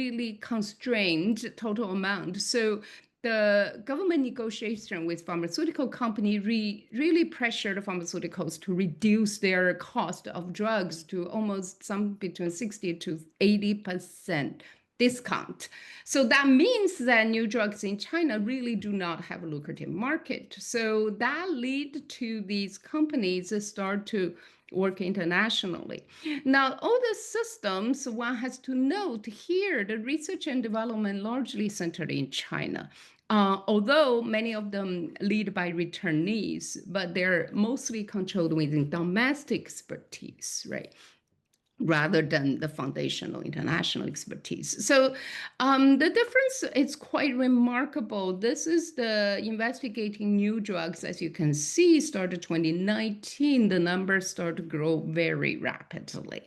really constrained, total amount, so the government negotiation with pharmaceutical company really pressured pharmaceuticals to reduce their cost of drugs to almost some between 60 to 80% discount. So that means that new drugs in China really do not have a lucrative market. So that lead to these companies start to work internationally. Now, all the systems, one has to note here, the research and development largely centered in China. Although many of them lead by returnees, but they're mostly controlled within domestic expertise, right? Rather than the foundational international expertise. So the difference is quite remarkable. This is the investigating new drugs. As you can see, started 2019, the numbers start to grow very rapidly.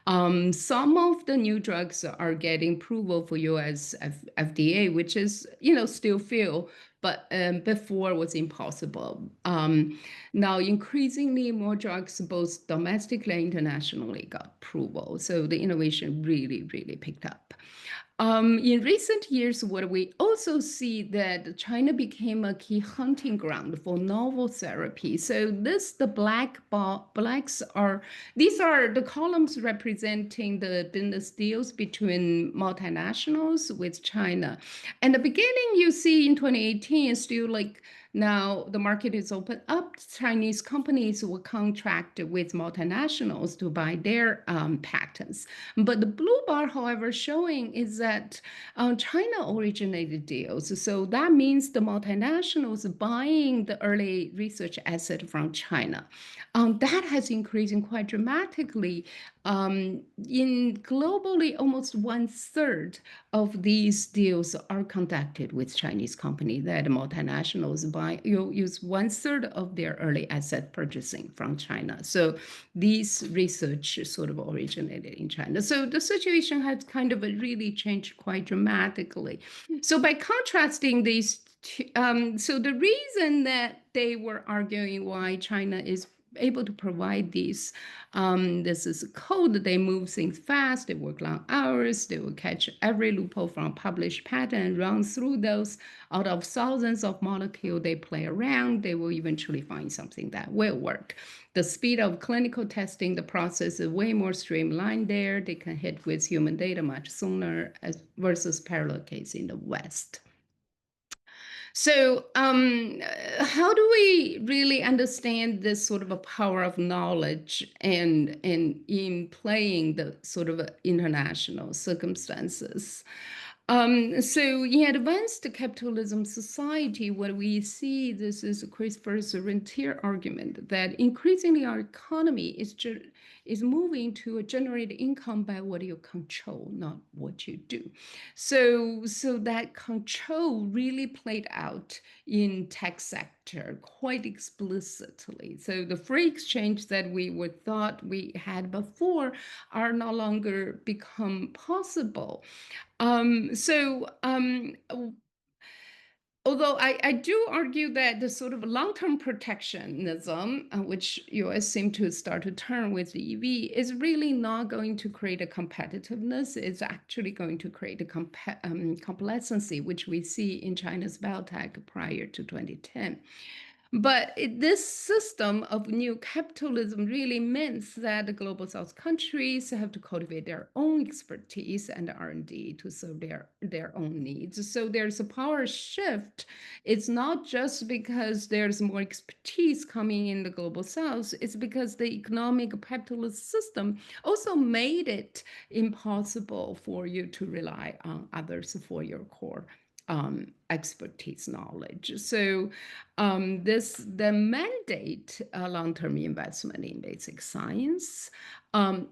Some of the new drugs are getting approval for US FDA, which is, still few, but before was impossible. Now, increasingly more drugs, both domestically and internationally, got approval. So the innovation really, really picked up. In recent years, what we also see that China became a key hunting ground for novel therapy. So the blacks are, these are the columns representing the business deals between multinationals with China. And the beginning you see in 2018 is still like, now the market is open up. Chinese companies will contract with multinationals to buy their patents. But the blue bar, however, showing is that China originated deals. So that means the multinationals buying the early research asset from China. That has increased quite dramatically. In globally, almost 1/3 of these deals are conducted with Chinese companies that multinationals use 1/3 of their early asset purchasing from China. So these research sort of originated in China. So the situation has kind of really changed quite dramatically. So by contrasting these two, so the reason that they were arguing why China is able to provide these. This is a code. They move things fast. They work long hours. They will catch every loophole from a published patent and run through those. Out of thousands of molecules they play around, they will eventually find something that will work. The speed of clinical testing, the process is way more streamlined there. They can hit with human data much sooner versus parallel case in the West. So how do we really understand this sort of a power of knowledge and in playing the sort of international circumstances? So in advanced capitalism society, what we see, this is Christopher's rentier argument, that increasingly our economy is moving to generate income by what you control, not what you do. So that control really played out in tech sector quite explicitly. So the free exchange that we thought we had before are no longer become possible. Although I do argue that the sort of long-term protectionism, which US seem to start to turn with the EV, is really not going to create a competitiveness. It's actually going to create a complacency, which we see in China's biotech prior to 2010. But this system of new capitalism really means that the global South countries have to cultivate their own expertise and R&D to serve their own needs. So there's a power shift. It's not just because there's more expertise coming in the global South, it's because the economic capitalist system also made it impossible for you to rely on others for your core expertise knowledge. So the mandate long-term investment in basic science,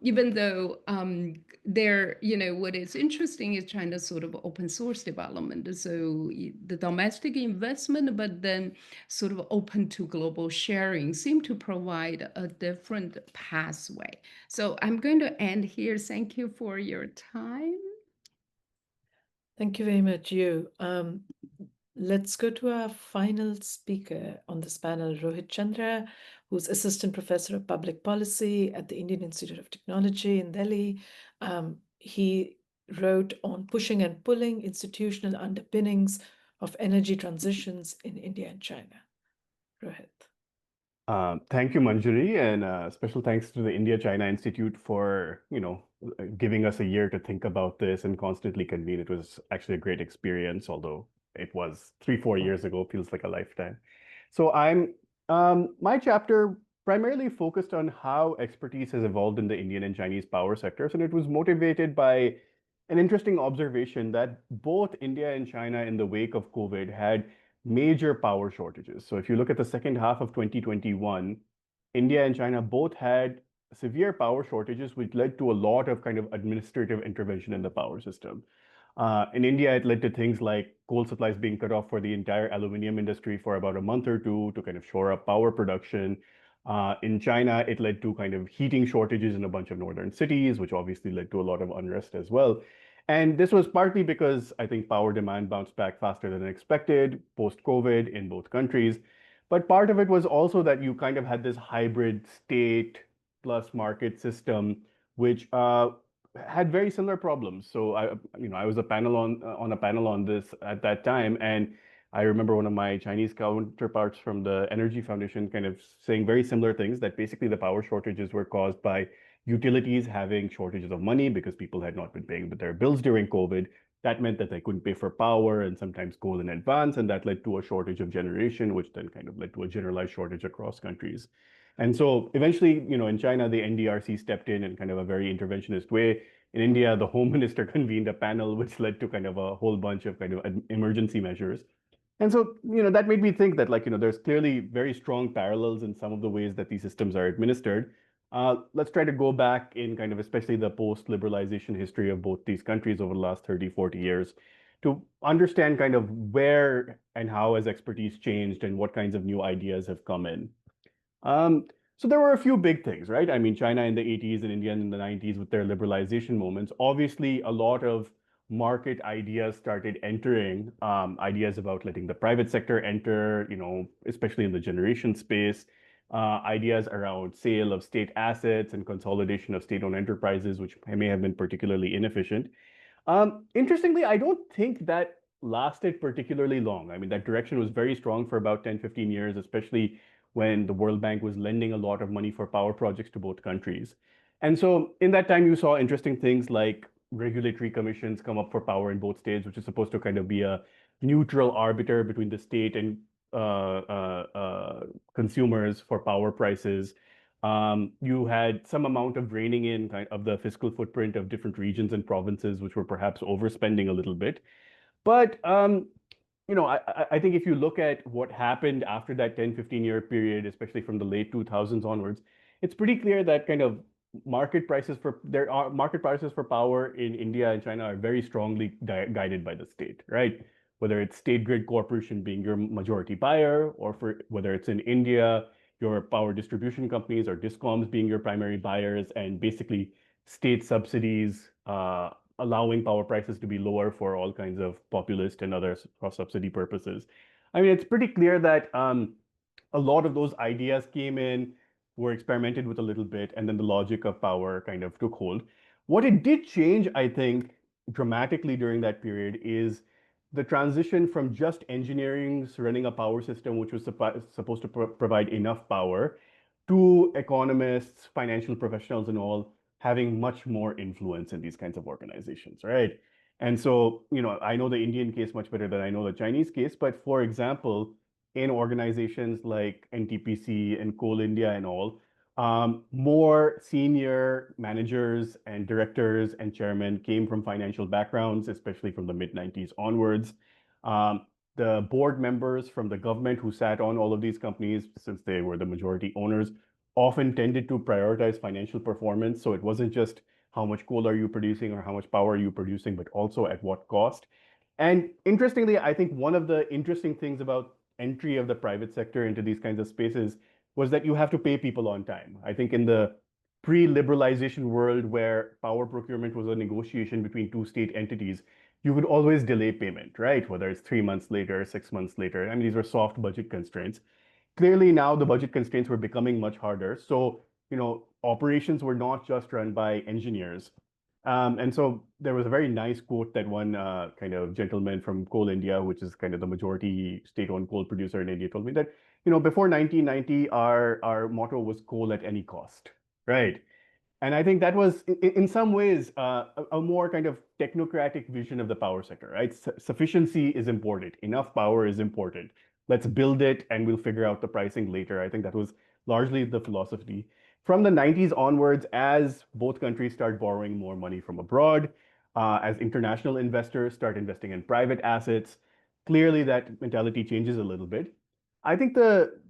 even though what is interesting is China's sort of open source development. So the domestic investment, but then sort of open to global sharing, seem to provide a different pathway. So I'm going to end here. Thank you for your time. Thank you very much, Yu. Let's go to our final speaker on this panel, Rohit Chandra, who's Assistant Professor of Public Policy at the Indian Institute of Technology in Delhi. He wrote on pushing and pulling institutional underpinnings of energy transitions in India and China. Rohit. Thank you, Manjari, and special thanks to the India-China Institute for, giving us a year to think about this and constantly convene. It was actually a great experience, although it was 3-4 years ago, feels like a lifetime. So my chapter primarily focused on how expertise has evolved in the Indian and Chinese power sectors, and it was motivated by an interesting observation that both India and China in the wake of COVID had major power shortages. So if you look at the second half of 2021, India and China both had severe power shortages, which led to a lot of kind of administrative intervention in the power system. In India, it led to things like coal supplies being cut off for the entire aluminum industry for about a month or two to kind of shore up power production. In China, it led to kind of heating shortages in a bunch of northern cities, which obviously led to a lot of unrest as well. And this was partly because I think power demand bounced back faster than expected post-COVID in both countries. But part of it was also that you kind of had this hybrid state plus market system, which had very similar problems. So I was on a panel on this at that time, and I remember one of my Chinese counterparts from the Energy Foundation kind of saying very similar things, that basically the power shortages were caused by utilities having shortages of money because people had not been paying their bills during COVID. That meant that they couldn't pay for power and sometimes coal in advance, and that led to a shortage of generation, which then kind of led to a generalized shortage across countries. And so eventually, in China, the NDRC stepped in kind of a very interventionist way. In India, the Home Minister convened a panel, which led to kind of a whole bunch of kind of emergency measures. And so, that made me think that there's clearly very strong parallels in some of the ways that these systems are administered. Let's try to go back in kind of especially the post-liberalization history of both these countries over the last 30, 40 years to understand kind of where and how has expertise changed and what kinds of new ideas have come in. So there were a few big things, right? I mean, China in the 80s and India in the 90s with their liberalization moments, obviously a lot of market ideas started entering, ideas about letting the private sector enter, especially in the generation space, ideas around sale of state assets and consolidation of state-owned enterprises, which may have been particularly inefficient. Interestingly, I don't think that lasted particularly long. I mean, that direction was very strong for about 10, 15 years, especially when the World Bank was lending a lot of money for power projects to both countries. And so in that time, you saw interesting things like regulatory commissions come up for power in both states, which is supposed to kind of be a neutral arbiter between the state and consumers for power prices. You had some amount of reining in of the fiscal footprint of different regions and provinces, which were perhaps overspending a little bit. But I think if you look at what happened after that 10, 15-year period, especially from the late 2000s onwards, it's pretty clear that kind of market prices for power in India and China are very strongly guided by the state, right? Whether it's State Grid Corporation being your majority buyer, or whether it's in India, your power distribution companies or DISCOMs being your primary buyers, and basically state subsidies allowing power prices to be lower for all kinds of populist and other cross-subsidy purposes. I mean, it's pretty clear that a lot of those ideas came in, were experimented with a little bit, and then the logic of power kind of took hold. What it did change, I think, dramatically during that period is the transition from just engineering running a power system, which was supposed to provide enough power, to economists, financial professionals, and all having much more influence in these kinds of organizations, right? And so, I know the Indian case much better than I know the Chinese case, but for example, in organizations like NTPC and Coal India and all, more senior managers and directors and chairmen came from financial backgrounds, especially from the mid-90s onwards. The board members from the government who sat on all of these companies, since they were the majority owners, often tended to prioritize financial performance. So it wasn't just how much coal are you producing or how much power are you producing, but also at what cost. And interestingly, I think one of the interesting things about entry of the private sector into these kinds of spaces was that you have to pay people on time. I think in the pre-liberalization world where power procurement was a negotiation between two state entities, you would always delay payment, right? Whether it's 3 months later, 6 months later. I mean, these were soft budget constraints. Clearly now the budget constraints were becoming much harder. So, operations were not just run by engineers. And so there was a very nice quote that one kind of gentleman from Coal India, which is kind of the majority state-owned coal producer in India, told me that, before 1990, our motto was coal at any cost, right? And I think that was, in some ways, a more kind of technocratic vision of the power sector, right? Sufficiency is important. Enough power is important. Let's build it and we'll figure out the pricing later. I think that was largely the philosophy. From the 90s onwards, as both countries start borrowing more money from abroad, as international investors start investing in private assets, clearly that mentality changes a little bit. I think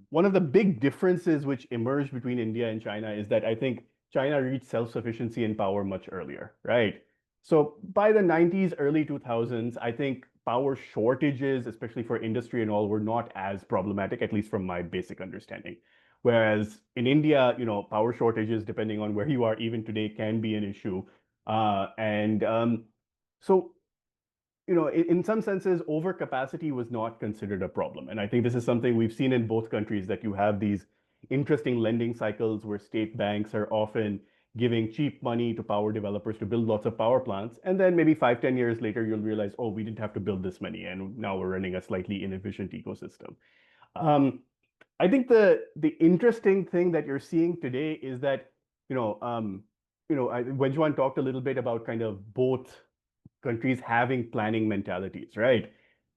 one of the big differences which emerged between India and China is that I think China reached self-sufficiency in power much earlier, right? So by the 90s, early 2000s, I think power shortages, especially for industry and all, were not as problematic, at least from my basic understanding. Whereas in India, power shortages, depending on where you are, even today, can be an issue. So, in some senses, overcapacity was not considered a problem. And I think this is something we've seen in both countries, that you have these interesting lending cycles where state banks are often giving cheap money to power developers to build lots of power plants. And then maybe 5-10 years later, you'll realize, oh, we didn't have to build this many. And now we're running a slightly inefficient ecosystem. I think the interesting thing that you're seeing today is that, Wenjuan talked a little bit about kind of both countries having planning mentalities, right?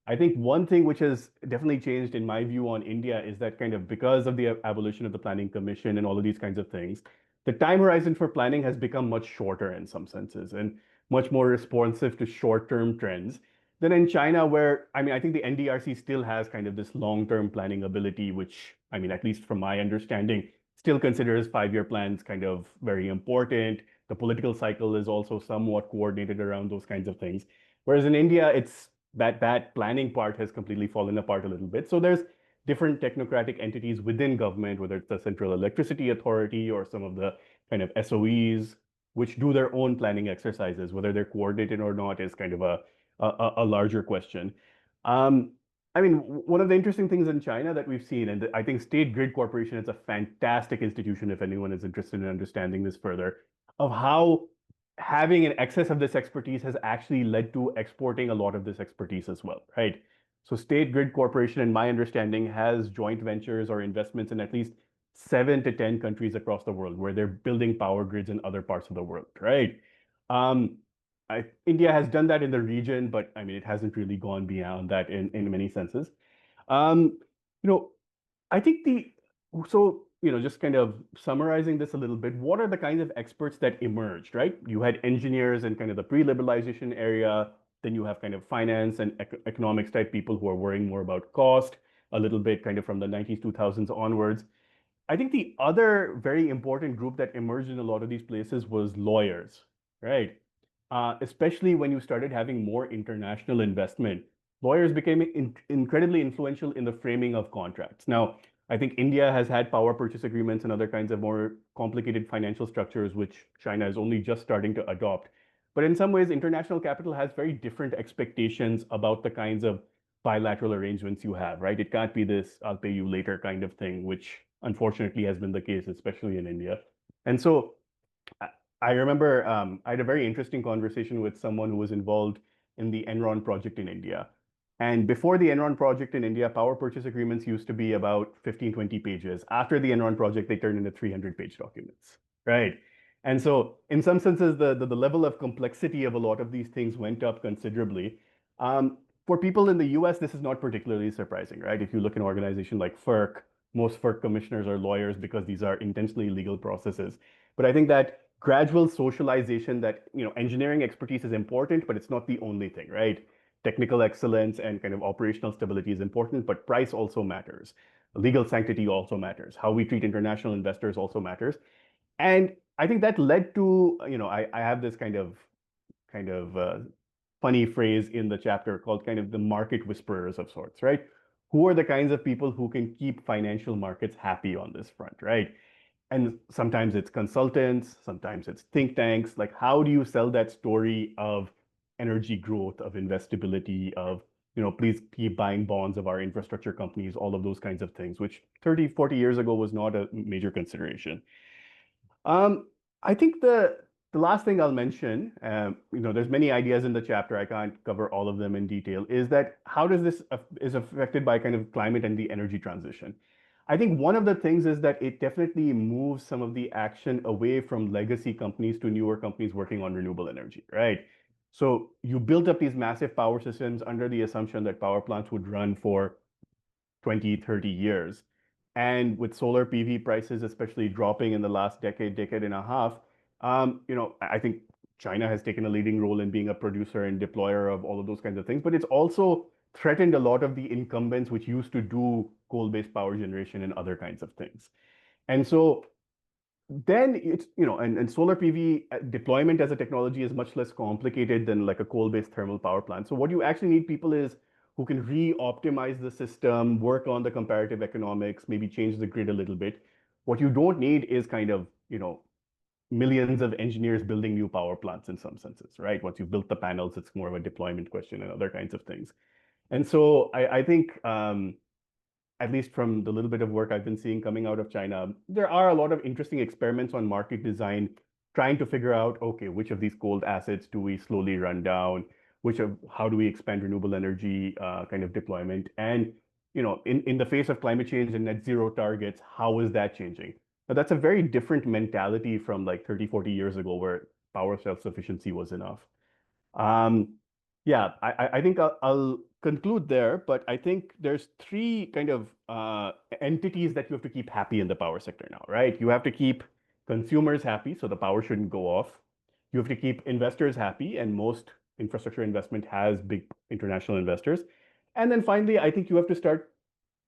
I think one thing which has definitely changed in my view on India is that kind of because of the abolition of the Planning Commission and all of these kinds of things, the time horizon for planning has become much shorter in some senses and much more responsive to short-term trends than in China, where, I think the NDRC still has kind of this long-term planning ability, which, at least from my understanding, still considers 5-year plans kind of very important. The political cycle is also somewhat coordinated around those kinds of things. Whereas in India, it's that planning part has completely fallen apart a little bit. So there's different technocratic entities within government, whether it's the Central Electricity Authority or some of the kind of SOEs, which do their own planning exercises. Whether they're coordinated or not is kind of a larger question. One of the interesting things in China that we've seen, and I think State Grid Corporation is a fantastic institution if anyone is interested in understanding this further, of how having an excess of this expertise has actually led to exporting a lot of this expertise as well, right? So State Grid Corporation, in my understanding, has joint ventures or investments in at least 7 to 10 countries across the world where they're building power grids in other parts of the world, right? India has done that in the region, but it hasn't really gone beyond that in many senses. I think just kind of summarizing this a little bit, what are the kinds of experts that emerged, right? You had engineers in kind of the pre-liberalization area, then you have kind of finance and economics type people who are worrying more about cost, a little bit kind of from the 90s, 2000s onwards. I think the other very important group that emerged in a lot of these places was lawyers, right? Especially when you started having more international investment, lawyers became incredibly influential in the framing of contracts. Now, I think India has had power purchase agreements and other kinds of more complicated financial structures, which China is only just starting to adopt. But in some ways, international capital has very different expectations about the kinds of bilateral arrangements you have, right? It can't be this, I'll pay you later kind of thing, which unfortunately has been the case, especially in India. And so I remember I had a very interesting conversation with someone who was involved in the Enron project in India, And before the Enron project in India, power purchase agreements used to be about 15, 20 pages. After the Enron project, they turned into 300-page documents, right? And so in some senses, the level of complexity of a lot of these things went up considerably. For people in the US, this is not particularly surprising, right? If you look at an organization like FERC, most FERC commissioners are lawyers because these are intentionally legal processes. But I think that gradual socialization that, engineering expertise is important, but it's not the only thing, right? Technical excellence and kind of operational stability is important, but price also matters. Legal sanctity also matters. How we treat international investors also matters. And I think that led to, I have this kind of funny phrase in the chapter called kind of the market whisperers of sorts, right? Who are the kinds of people who can keep financial markets happy on this front, right? And sometimes it's consultants, sometimes it's think tanks. Like, how do you sell that story of energy growth, of investability, of, please keep buying bonds of our infrastructure companies, all of those kinds of things, which 30, 40 years ago was not a major consideration. I think the last thing I'll mention, there's many ideas in the chapter. I can't cover all of them in detail. Is that how does this is affected by kind of climate and the energy transition? I think one of the things is that it definitely moves some of the action away from legacy companies to newer companies working on renewable energy, right? So you built up these massive power systems under the assumption that power plants would run for 20, 30 years. And with solar PV prices, especially dropping in the last decade and a half, I think China has taken a leading role in being a producer and deployer of all of those kinds of things, but it's also threatened a lot of the incumbents which used to do coal-based power generation and other kinds of things. And so then it's, and solar PV deployment as a technology is much less complicated than like a coal-based thermal power plant. So what you actually need people is who can re-optimize the system, work on the comparative economics, maybe change the grid a little bit. What you don't need is kind of, millions of engineers building new power plants in some senses, right? Once you've built the panels, it's more of a deployment question and other kinds of things. And so I think, at least from the little bit of work I've been seeing coming out of China, there are a lot of interesting experiments on market design, trying to figure out, okay, which of these cold assets do we slowly run down? How do we expand renewable energy kind of deployment? And, in the face of climate change and net zero targets, how is that changing? Now, that's a very different mentality from like 30, 40 years ago where power self-sufficiency was enough. Yeah, I think I'll conclude there, but I think there's three kind of entities that you have to keep happy in the power sector now, right? You have to keep consumers happy, so the power shouldn't go off. You have to keep investors happy, and most infrastructure investment has big international investors. And then finally, I think you have to start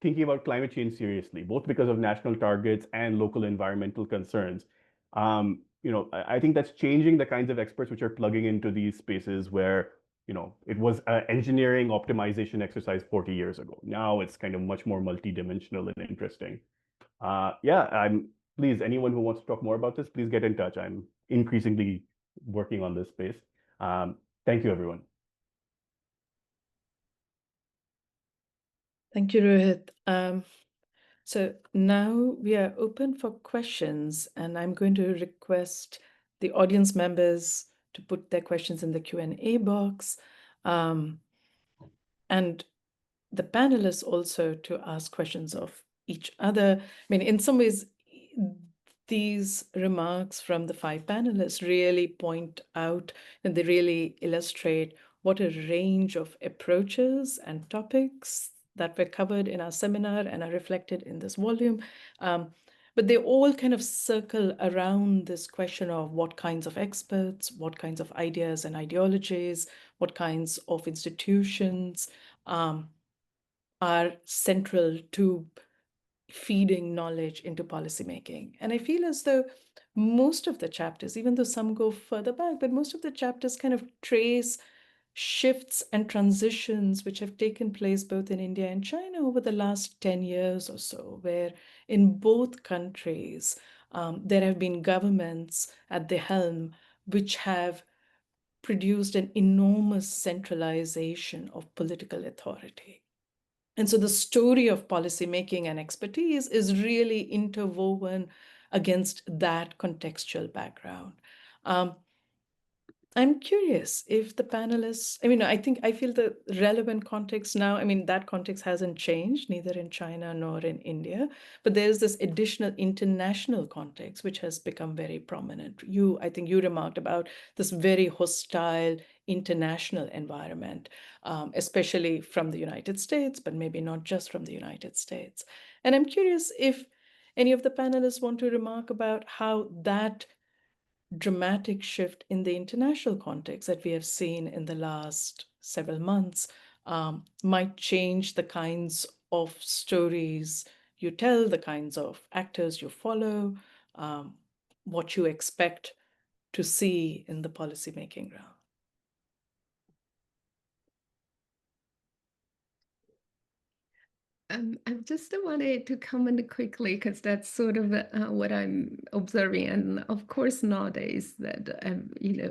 thinking about climate change seriously, both because of national targets and local environmental concerns. I think that's changing the kinds of experts which are plugging into these spaces where, it was an engineering optimization exercise 40 years ago. Now it's kind of much more multidimensional and interesting. Please, anyone who wants to talk more about this, please get in touch. I'm increasingly working on this space. Thank you, everyone. Thank you, Rohit. So now we are open for questions, and I'm going to request the audience members to put their questions in the Q&A box, and the panelists also to ask questions of each other. I mean, in some ways, these remarks from the five panelists really point out and they really illustrate what a range of approaches and topics that were covered in our seminar and are reflected in this volume. But they all kind of circle around this question of what kinds of experts, what kinds of ideas and ideologies, what kinds of institutions are central to feeding knowledge into policymaking. And I feel as though most of the chapters, even though some go further back, but most of the chapters kind of trace shifts and transitions which have taken place both in India and China over the last 10 years or so, where in both countries, there have been governments at the helm which have produced an enormous centralization of political authority. And so the story of policymaking and expertise is really interwoven against that contextual background. I'm curious if the panelists, I feel the relevant context now, that context hasn't changed, neither in China nor in India, but there's this additional international context which has become very prominent. I think you remarked about this very hostile international environment, especially from the United States, but maybe not just from the United States. And I'm curious if any of the panelists want to remark about how that dramatic shift in the international context that we have seen in the last several months might change the kinds of stories you tell, the kinds of actors you follow, what you expect to see in the policymaking realm. I just wanted to comment quickly because that's sort of what I'm observing, and of course nowadays that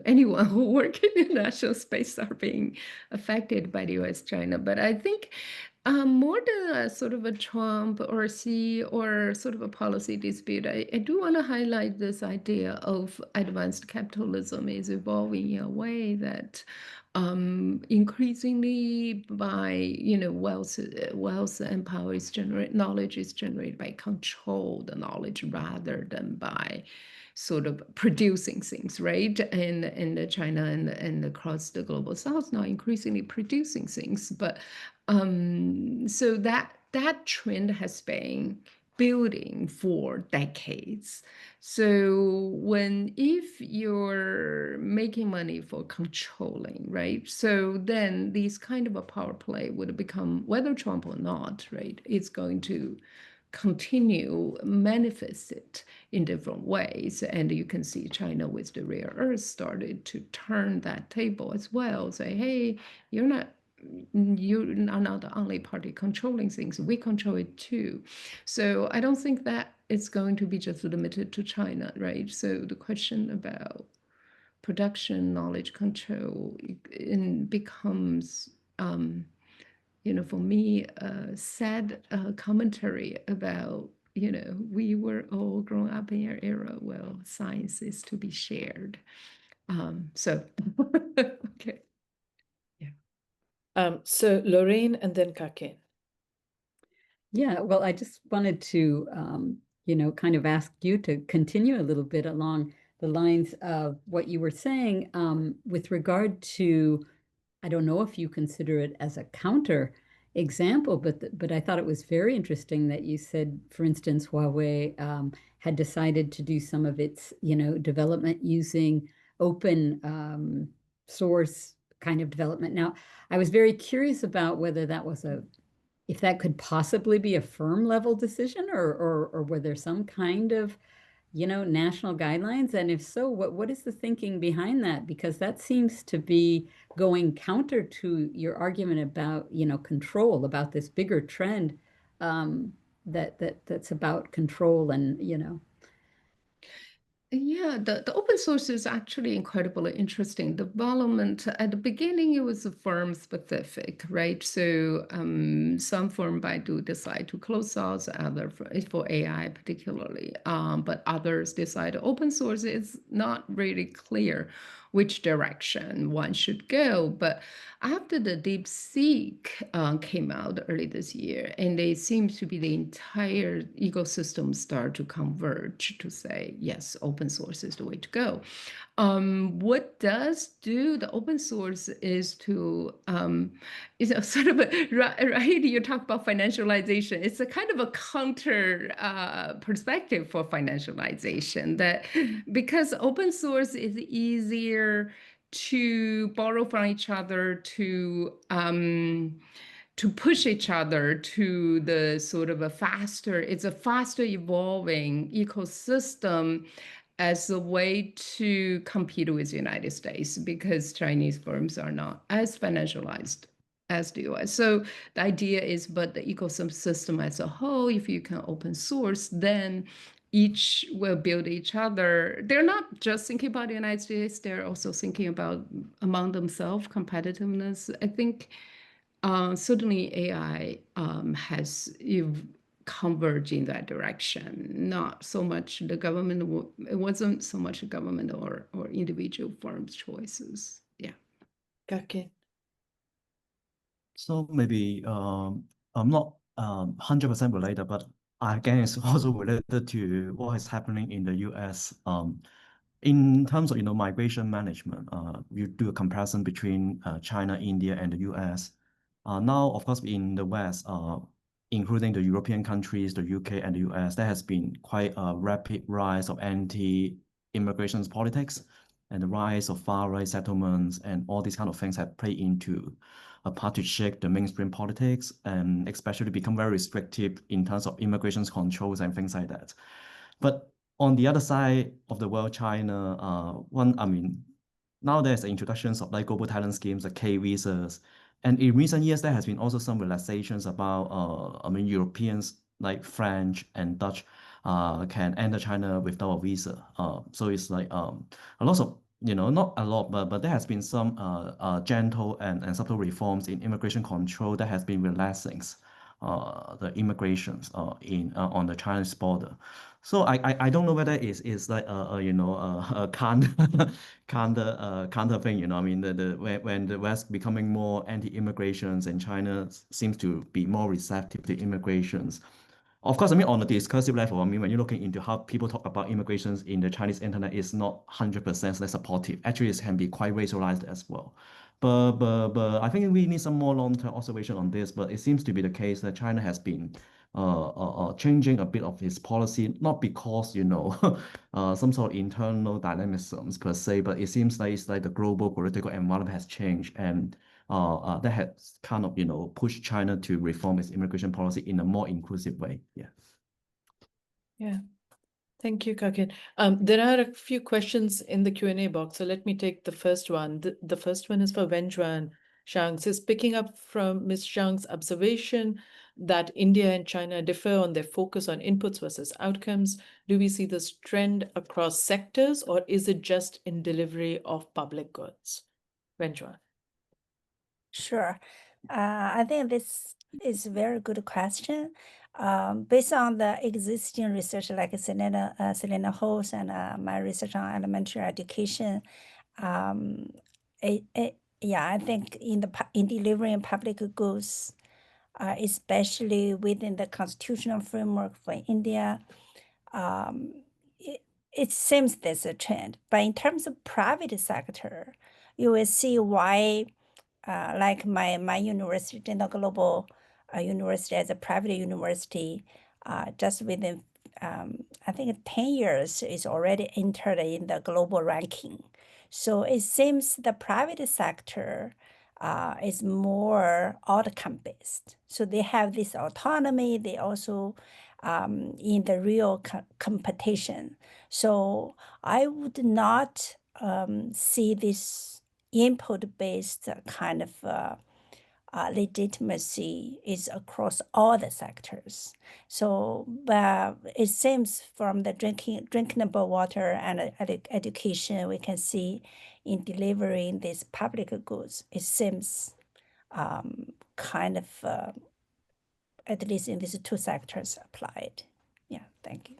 anyone who work in the national space are being affected by the U.S.-China. But I think more than a sort of a Trump or Xi or sort of a policy dispute, I do want to highlight this idea of advanced capitalism is evolving in a way that increasingly by wealth and power is knowledge is generated by controlled knowledge rather than by sort of producing things, right? And in China and across the global south now increasingly producing things, but so that trend has been building for decades. So if you're making money for controlling, right? So then these kind of a power play would become, whether Trump or not, right? It's going to continue manifest it in different ways. And you can see China with the rare earth started to turn that table as well. Say, hey, you're not the only party controlling things. We control it too. So I don't think that it's going to be just limited to China, right? So the question about production, knowledge control, becomes, for me, a sad commentary about, we were all grown up in an era where science is to be shared. Okay. So Lorraine and then Kakin. Yeah, well, I just wanted to, kind of ask you to continue a little bit along the lines of what you were saying with regard to, I don't know if you consider it as a counter example, but I thought it was very interesting that you said, for instance, Huawei had decided to do some of its, development using open source kind of development. Now, I was very curious about whether that was if that could possibly be a firm level decision or were there some kind of, national guidelines? And if so, what is the thinking behind that? Because that seems to be going counter to your argument about, control, about this bigger trend that's about control and, Yeah, the open source is actually incredibly interesting. Development at the beginning, it was firm specific, right? So some firm Baidu decide to close source, other for AI particularly, but others decide open source is not really clear which direction one should go. But after the DeepSeek came out early this year, and it seems to be the entire ecosystem start to converge to say, yes, open source is the way to go. What does do the open source is to, sort of, right, you talk about financialization. It's a kind of a counter perspective for financialization that because open source is easier to borrow from each other, to push each other to the sort of it's a faster evolving ecosystem as a way to compete with the United States because Chinese firms are not as financialized as the US. So the idea is, but the ecosystem as a whole, if you can open source, then each will build each other. They're not just thinking about the United States, they're also thinking about among themselves competitiveness. I think certainly AI has converge in that direction. Not so much the government, it wasn't so much government or individual firms' choices. Yeah. Kakin. So maybe I'm not 100% related, but again, it's also related to what is happening in the US. In terms of migration management, you do a comparison between China, India, and the US. Now, of course, in the West, including the European countries, the UK, and the US, there has been quite a rapid rise of anti-immigration politics and the rise of far-right settlements, and all these kind of things have played into a part to shape the mainstream politics and especially become very restrictive in terms of immigration controls and things like that. But on the other side of the world, China, now there's the introductions of like global talent schemes, like K visas. And in recent years, there has been also some relaxations about, Europeans like French and Dutch can enter China without a visa. So it's like a lot of, not a lot, but there has been some gentle and subtle reforms in immigration control that has been relaxing the immigrations on the Chinese border. So I don't know whether it's like a counter thing, I mean when the West becoming more anti-immigrations and China seems to be more receptive to immigrations. Of course, I mean on a discursive level, I mean when you're looking into how people talk about immigrations in the Chinese internet, it's not 100% less supportive. Actually, it can be quite racialized as well. But I think we need some more long-term observation on this. But it seems to be the case that China has been changing a bit of its policy, not because some sort of internal dynamisms per se, but it seems like it's like the global political environment has changed, and that has kind of pushed China to reform its immigration policy in a more inclusive way. Yeah. Yeah. Thank you, Kakin. There are a few questions in the Q&A box, so let me take the first one. The first one is for Wenjuan Zhang. Says, picking up from Ms. Zhang's observation that India and China differ on their focus on inputs versus outcomes, do we see this trend across sectors, or is it just in delivery of public goods? Wenjuan. Sure. I think this is a very good question. Based on the existing research, like Selena Holtz and my research on elementary education, yeah, I think in delivering public goods, especially within the constitutional framework for India, it seems there's a trend. But in terms of private sector, you will see why, like my university, Zhendao Global University, as a private university, just within I think 10 years is already entered in the global ranking. So it seems the private sector is more outcome based. So they have this autonomy. They also in the real competition. So I would not see this input-based kind of legitimacy is across all the sectors. So, but it seems from the drinkable water and education, we can see in delivering these public goods, it seems kind of, at least in these two sectors, applied. Yeah, thank you.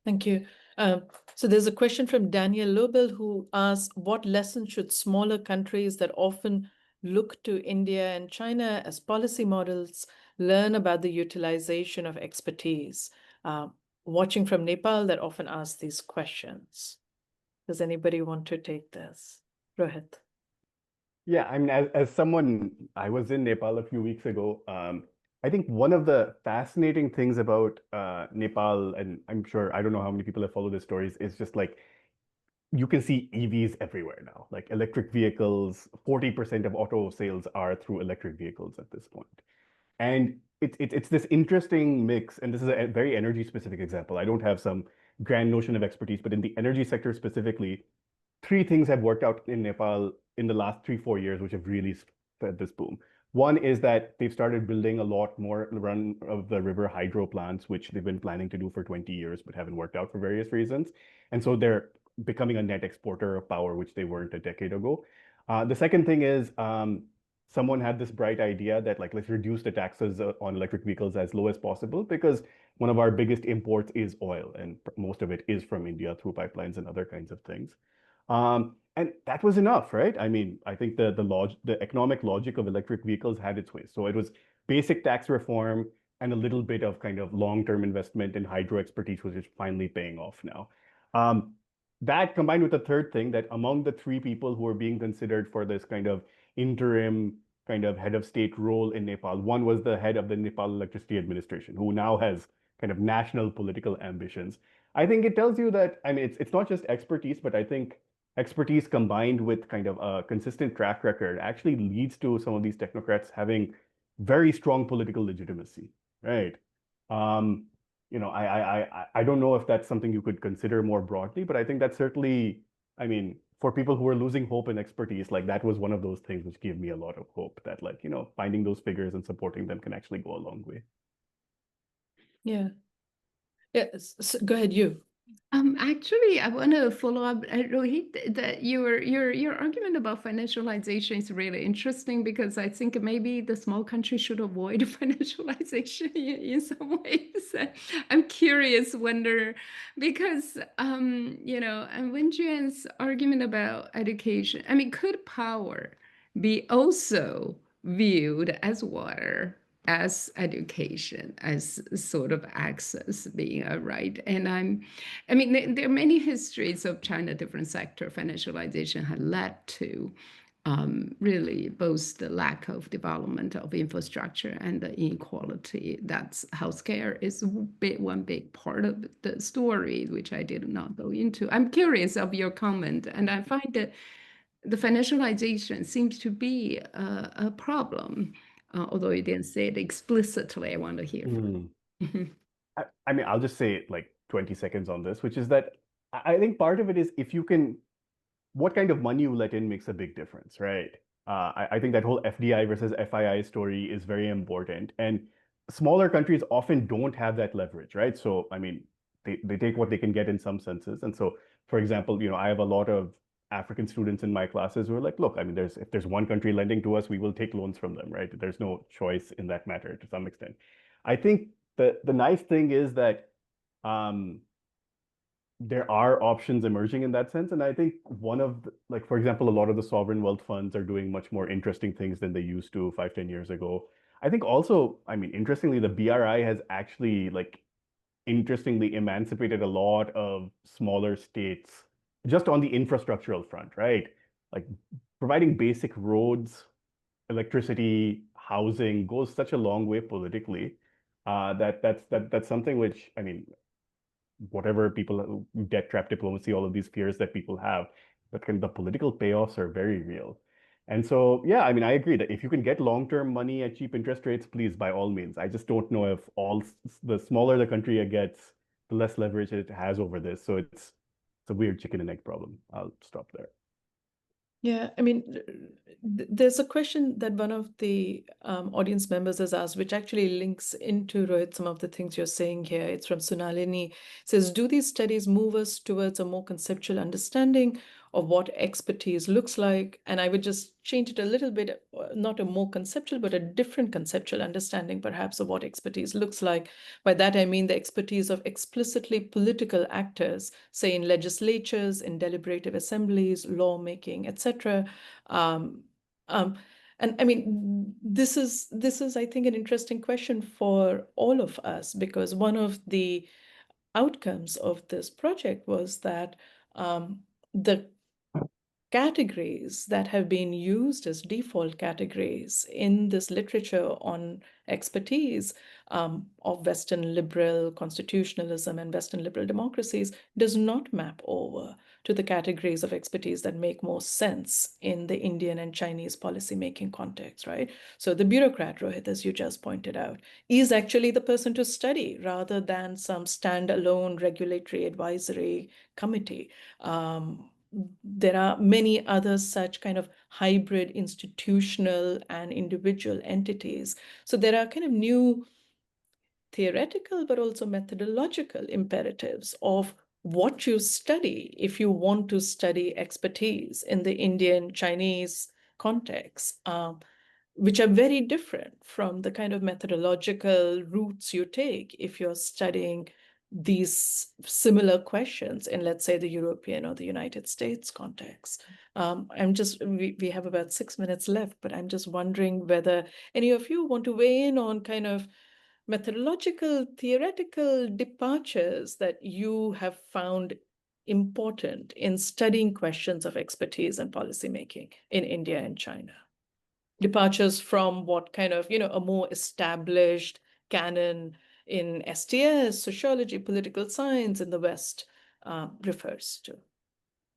Thank you. So there's a question from Daniel Lobel, who asks, what lessons should smaller countries that often look to India and China as policy models learn about the utilization of expertise? Watching from Nepal, that often asks these questions. Does anybody want to take this? Rohit. Yeah, I mean, as someone, I was in Nepal a few weeks ago. I think one of the fascinating things about Nepal, and I'm sure, I don't know how many people have followed the stories, is just like, you can see EVs everywhere now, like electric vehicles. 40% of auto sales are through electric vehicles at this point. And it's this interesting mix, and this is a very energy specific example. I don't have some grand notion of expertise, but in the energy sector specifically, three things have worked out in Nepal in the last 3-4 years, which have really fed this boom. One is that they've started building a lot more run of the river hydro plants, which they've been planning to do for 20 years, but haven't worked out for various reasons. And so they're becoming a net exporter of power, which they weren't a decade ago. The second thing is someone had this bright idea that like, let's reduce the taxes on electric vehicles as low as possible, because one of our biggest imports is oil, and most of it is from India through pipelines and other kinds of things. And that was enough, right? I mean, I think the economic logic of electric vehicles had its way. So it was basic tax reform and a little bit of kind of long-term investment in hydro expertise, which is finally paying off now. That combined with the third thing, that among the three people who are being considered for this kind of interim kind of head of state role in Nepal, one was the head of the Nepal Electricity Administration, who now has kind of national political ambitions. I think it tells you that, I mean, it's not just expertise, but I think expertise combined with kind of a consistent track record actually leads to some of these technocrats having very strong political legitimacy, right? You know, I don't know if that's something you could consider more broadly, but I think that's certainly, I mean, for people who are losing hope in expertise, like that was one of those things which gave me a lot of hope that, like, you know, finding those figures and supporting them can actually go a long way. Yeah. Yeah. Go ahead, you. Actually, I want to follow up, Rohit, that your argument about financialization is really interesting, because I think maybe the small country should avoid financialization in some ways. I'm curious whether, because you know, and Wenjuan's argument about education, I mean, could power be also viewed as water, as education, as sort of access being a right? And I mean, there are many histories of China, different sector financialization had led to really both the lack of development of infrastructure and the inequality. That's healthcare is one big part of the story, which I did not go into. I'm curious of your comment, and I find that the financialization seems to be a problem, although you didn't say it explicitly. I want to hear from you. I mean, I'll just say like 20 seconds on this, which is that I think part of it is if you can, what kind of money you let in makes a big difference, right? I think that whole FDI versus FII story is very important. And smaller countries often don't have that leverage, right? So, I mean, they take what they can get in some senses. And so, for example, you know, I have a lot of African students in my classes who are like, look, I mean, if there's one country lending to us, we will take loans from them, right? There's no choice in that matter to some extent. I think the nice thing is that there are options emerging in that sense. And I think one of like, for example, a lot of the sovereign wealth funds are doing much more interesting things than they used to 5-10 years ago. I think also, I mean, interestingly, the BRI has actually like interestingly emancipated a lot of smaller states just on the infrastructural front, right? Like providing basic roads, electricity, housing goes such a long way politically. That's something which, I mean, whatever people, debt trap diplomacy, all of these fears that people have, but the political payoffs are very real. And so, yeah, I mean, I agree that if you can get long-term money at cheap interest rates, please, by all means. I just don't know if the smaller the country gets, the less leverage it has over this. So it's a weird chicken and egg problem. I'll stop there. Yeah, I mean, there's a question that one of the audience members has asked, which actually links into, Rohit, some of the things you're saying here. It's from Sunalini. It says, do these studies move us towards a more conceptual understanding of what expertise looks like? And I would just change it a little bit, not a more conceptual, but a different conceptual understanding, perhaps, of what expertise looks like. By that, I mean the expertise of explicitly political actors, say in legislatures, in deliberative assemblies, lawmaking, etc. And I mean, this is, I think, an interesting question for all of us, because one of the outcomes of this project was that the categories that have been used as default categories in this literature on expertise of Western liberal constitutionalism and Western liberal democracies does not map over to the categories of expertise that make more sense in the Indian and Chinese policymaking context, right? So the bureaucrat, Rohit, as you just pointed out, is actually the person to study rather than some standalone regulatory advisory committee. There are many other such kind of hybrid institutional and individual entities. So there are kind of new theoretical, but also methodological imperatives of what you study if you want to study expertise in the Indian Chinese context. which are very different from the kind of methodological routes you take if you're studying these similar questions in, let's say, the European or the United States context. We have about 6 minutes left, but I'm just wondering whether any of you want to weigh in on kind of methodological, theoretical departures that you have found important in studying questions of expertise and policymaking in India and China. Departures from what kind of, a more established canon in STS, sociology, political science in the West refers to.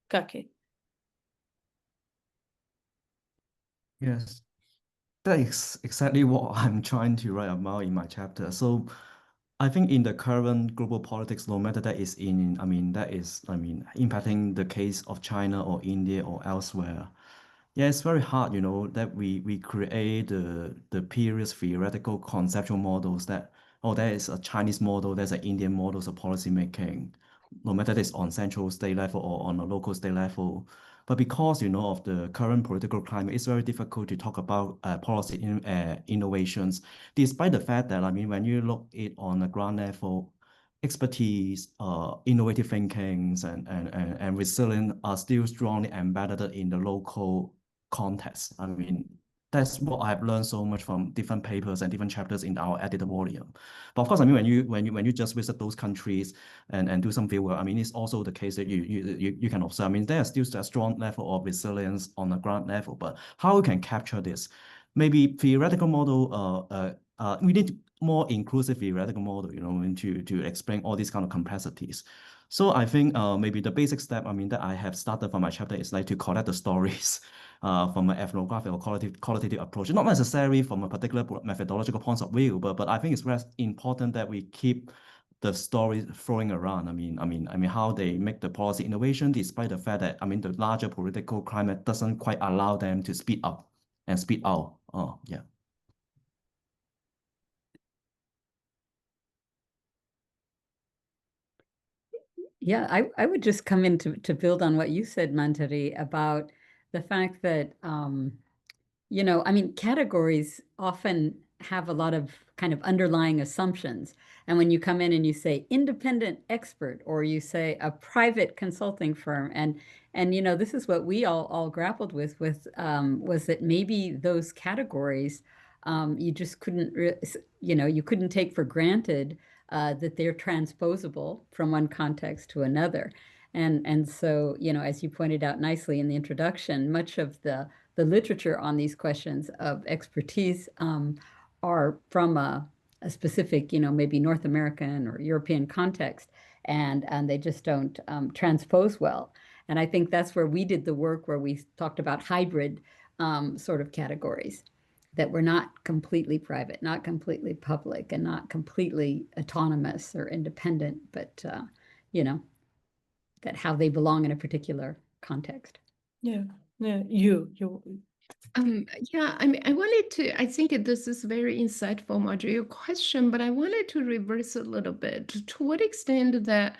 Kaki. Yes, that is exactly what I'm trying to write about in my chapter. So I think in the current global politics, no matter that is impacting the case of China or India or elsewhere. Yeah, it's very hard, that we create the period theoretical conceptual models that, there is a Chinese model, there's an Indian models of policy making, no matter it's on central state level or on a local state level. But because, of the current political climate, it's very difficult to talk about policy innovations, despite the fact that, when you look it on a ground level, expertise, innovative thinkings, and resilience are still strongly embedded in the local context. That's what I've learned so much from different papers and different chapters in our edited volume. But of course, when you just visit those countries and do some field work, it's also the case that you can observe. There's still a strong level of resilience on the ground level, but how we can capture this? Maybe theoretical model, we need more inclusive theoretical model, to explain all these kind of complexities. So I think maybe the basic step, that I have started from my chapter is like to collect the stories from an ethnographic or qualitative approach, not necessarily from a particular methodological point of view, but I think it's very important that we keep the stories flowing around. How they make the policy innovation, despite the fact that the larger political climate doesn't quite allow them to speed up and speed out. Yeah. Yeah, I would just come in to build on what you said, Manjari, about the fact that, categories often have a lot of kind of underlying assumptions. And when you come in and you say independent expert, or you say a private consulting firm, and this is what we all grappled with was that maybe those categories you just couldn't, you couldn't take for granted that they're transposable from one context to another. And so, as you pointed out nicely in the introduction, much of the literature on these questions of expertise are from a specific, maybe North American or European context, and they just don't transpose well. And I think that's where we did the work where we talked about hybrid sort of categories, that were not completely private, not completely public, and not completely autonomous or independent, but that how they belong in a particular context. Yeah. Yeah, I think this is very insightful, Marjorie, your question, but I wanted to reverse a little bit. To what extent that,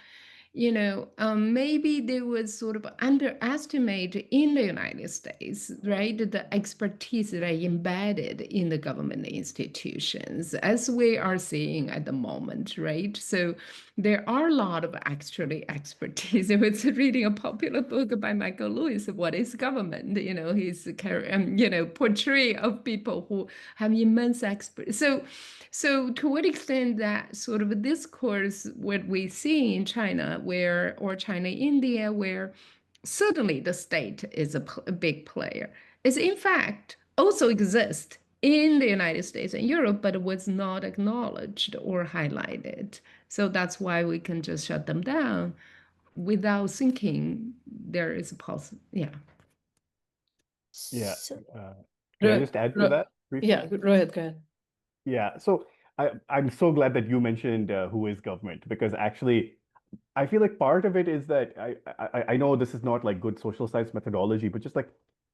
maybe they was sort of underestimate in the United States, right? The expertise that are embedded in the government institutions, as we are seeing at the moment, right? So there are a lot of actually expertise. I was reading a popular book by Michael Lewis, What is Government? His portray of people who have immense expertise. So to what extent that sort of discourse, what we see in China, or China, India, where certainly the state is a big player, is in fact also exist in the United States and Europe, but was not acknowledged or highlighted. So that's why we can just shut them down without thinking there is a possibility. Yeah. So, Can I just add to that briefly? Yeah, Rohit, go ahead. Yeah, so I'm so glad that you mentioned who is government, because actually I feel like part of it is that I know this is not like good social science methodology, but just like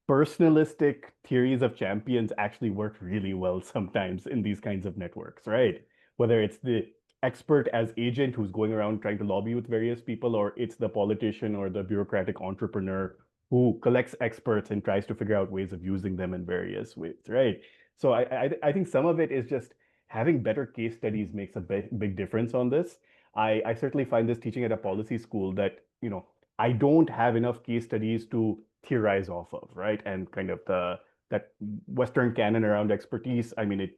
personalistic theories of champions actually work really well sometimes in these kinds of networks, right? Whether it's the expert as agent who's going around trying to lobby with various people, or it's the politician or the bureaucratic entrepreneur who collects experts and tries to figure out ways of using them in various ways, right? So I think some of it is just having better case studies makes a big difference on this. I certainly find this teaching at a policy school that, I don't have enough case studies to theorize off of, right? And kind of that Western canon around expertise, I mean,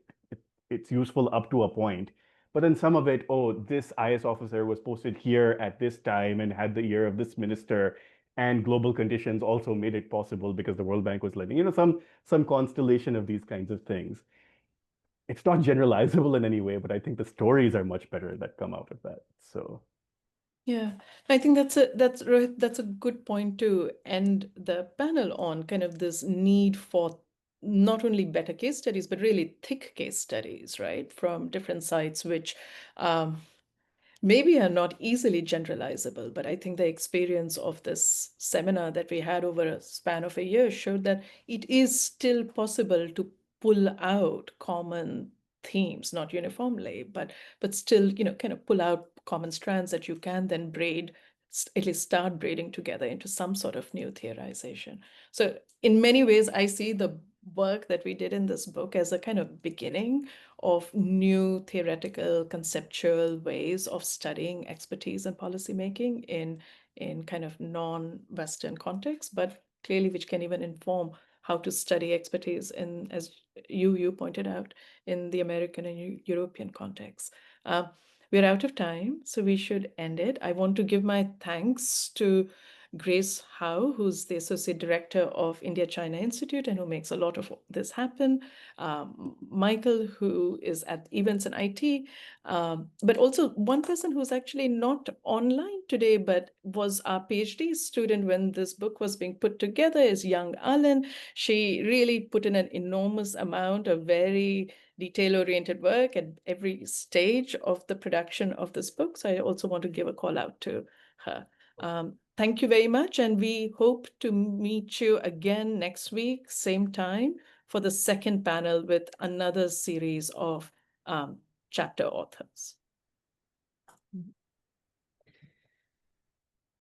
it's useful up to a point. But then some of it, oh, this IS officer was posted here at this time and had the ear of this minister, and global conditions also made it possible because the World Bank was letting, some constellation of these kinds of things. It's not generalizable in any way, but I think the stories are much better that come out of that. So yeah, I think that's a good point to end the panel on, kind of this need for not only better case studies, but really thick case studies, right, from different sites, which maybe are not easily generalizable. But I think the experience of this seminar that we had over a span of a year showed that it is still possible to pull out common themes, not uniformly, but still, kind of pull out common strands that you can then braid, at least start braiding together into some sort of new theorization. So in many ways, I see the work that we did in this book as a kind of beginning of new theoretical, conceptual ways of studying expertise and policymaking in kind of non-Western contexts, but clearly which can even inform how to study expertise in, as you pointed out, in the American and European context. We're out of time, so we should end it. I want to give my thanks to Grace Howe, who's the Associate Director of India-China Institute and who makes a lot of this happen. Michael, who is at Events and IT, but also one person who's actually not online today, but was our PhD student when this book was being put together, is Young Allen. She really put in an enormous amount of very detail-oriented work at every stage of the production of this book. So I also want to give a call out to her. Thank you very much, and we hope to meet you again next week, same time, for the second panel with another series of chapter authors.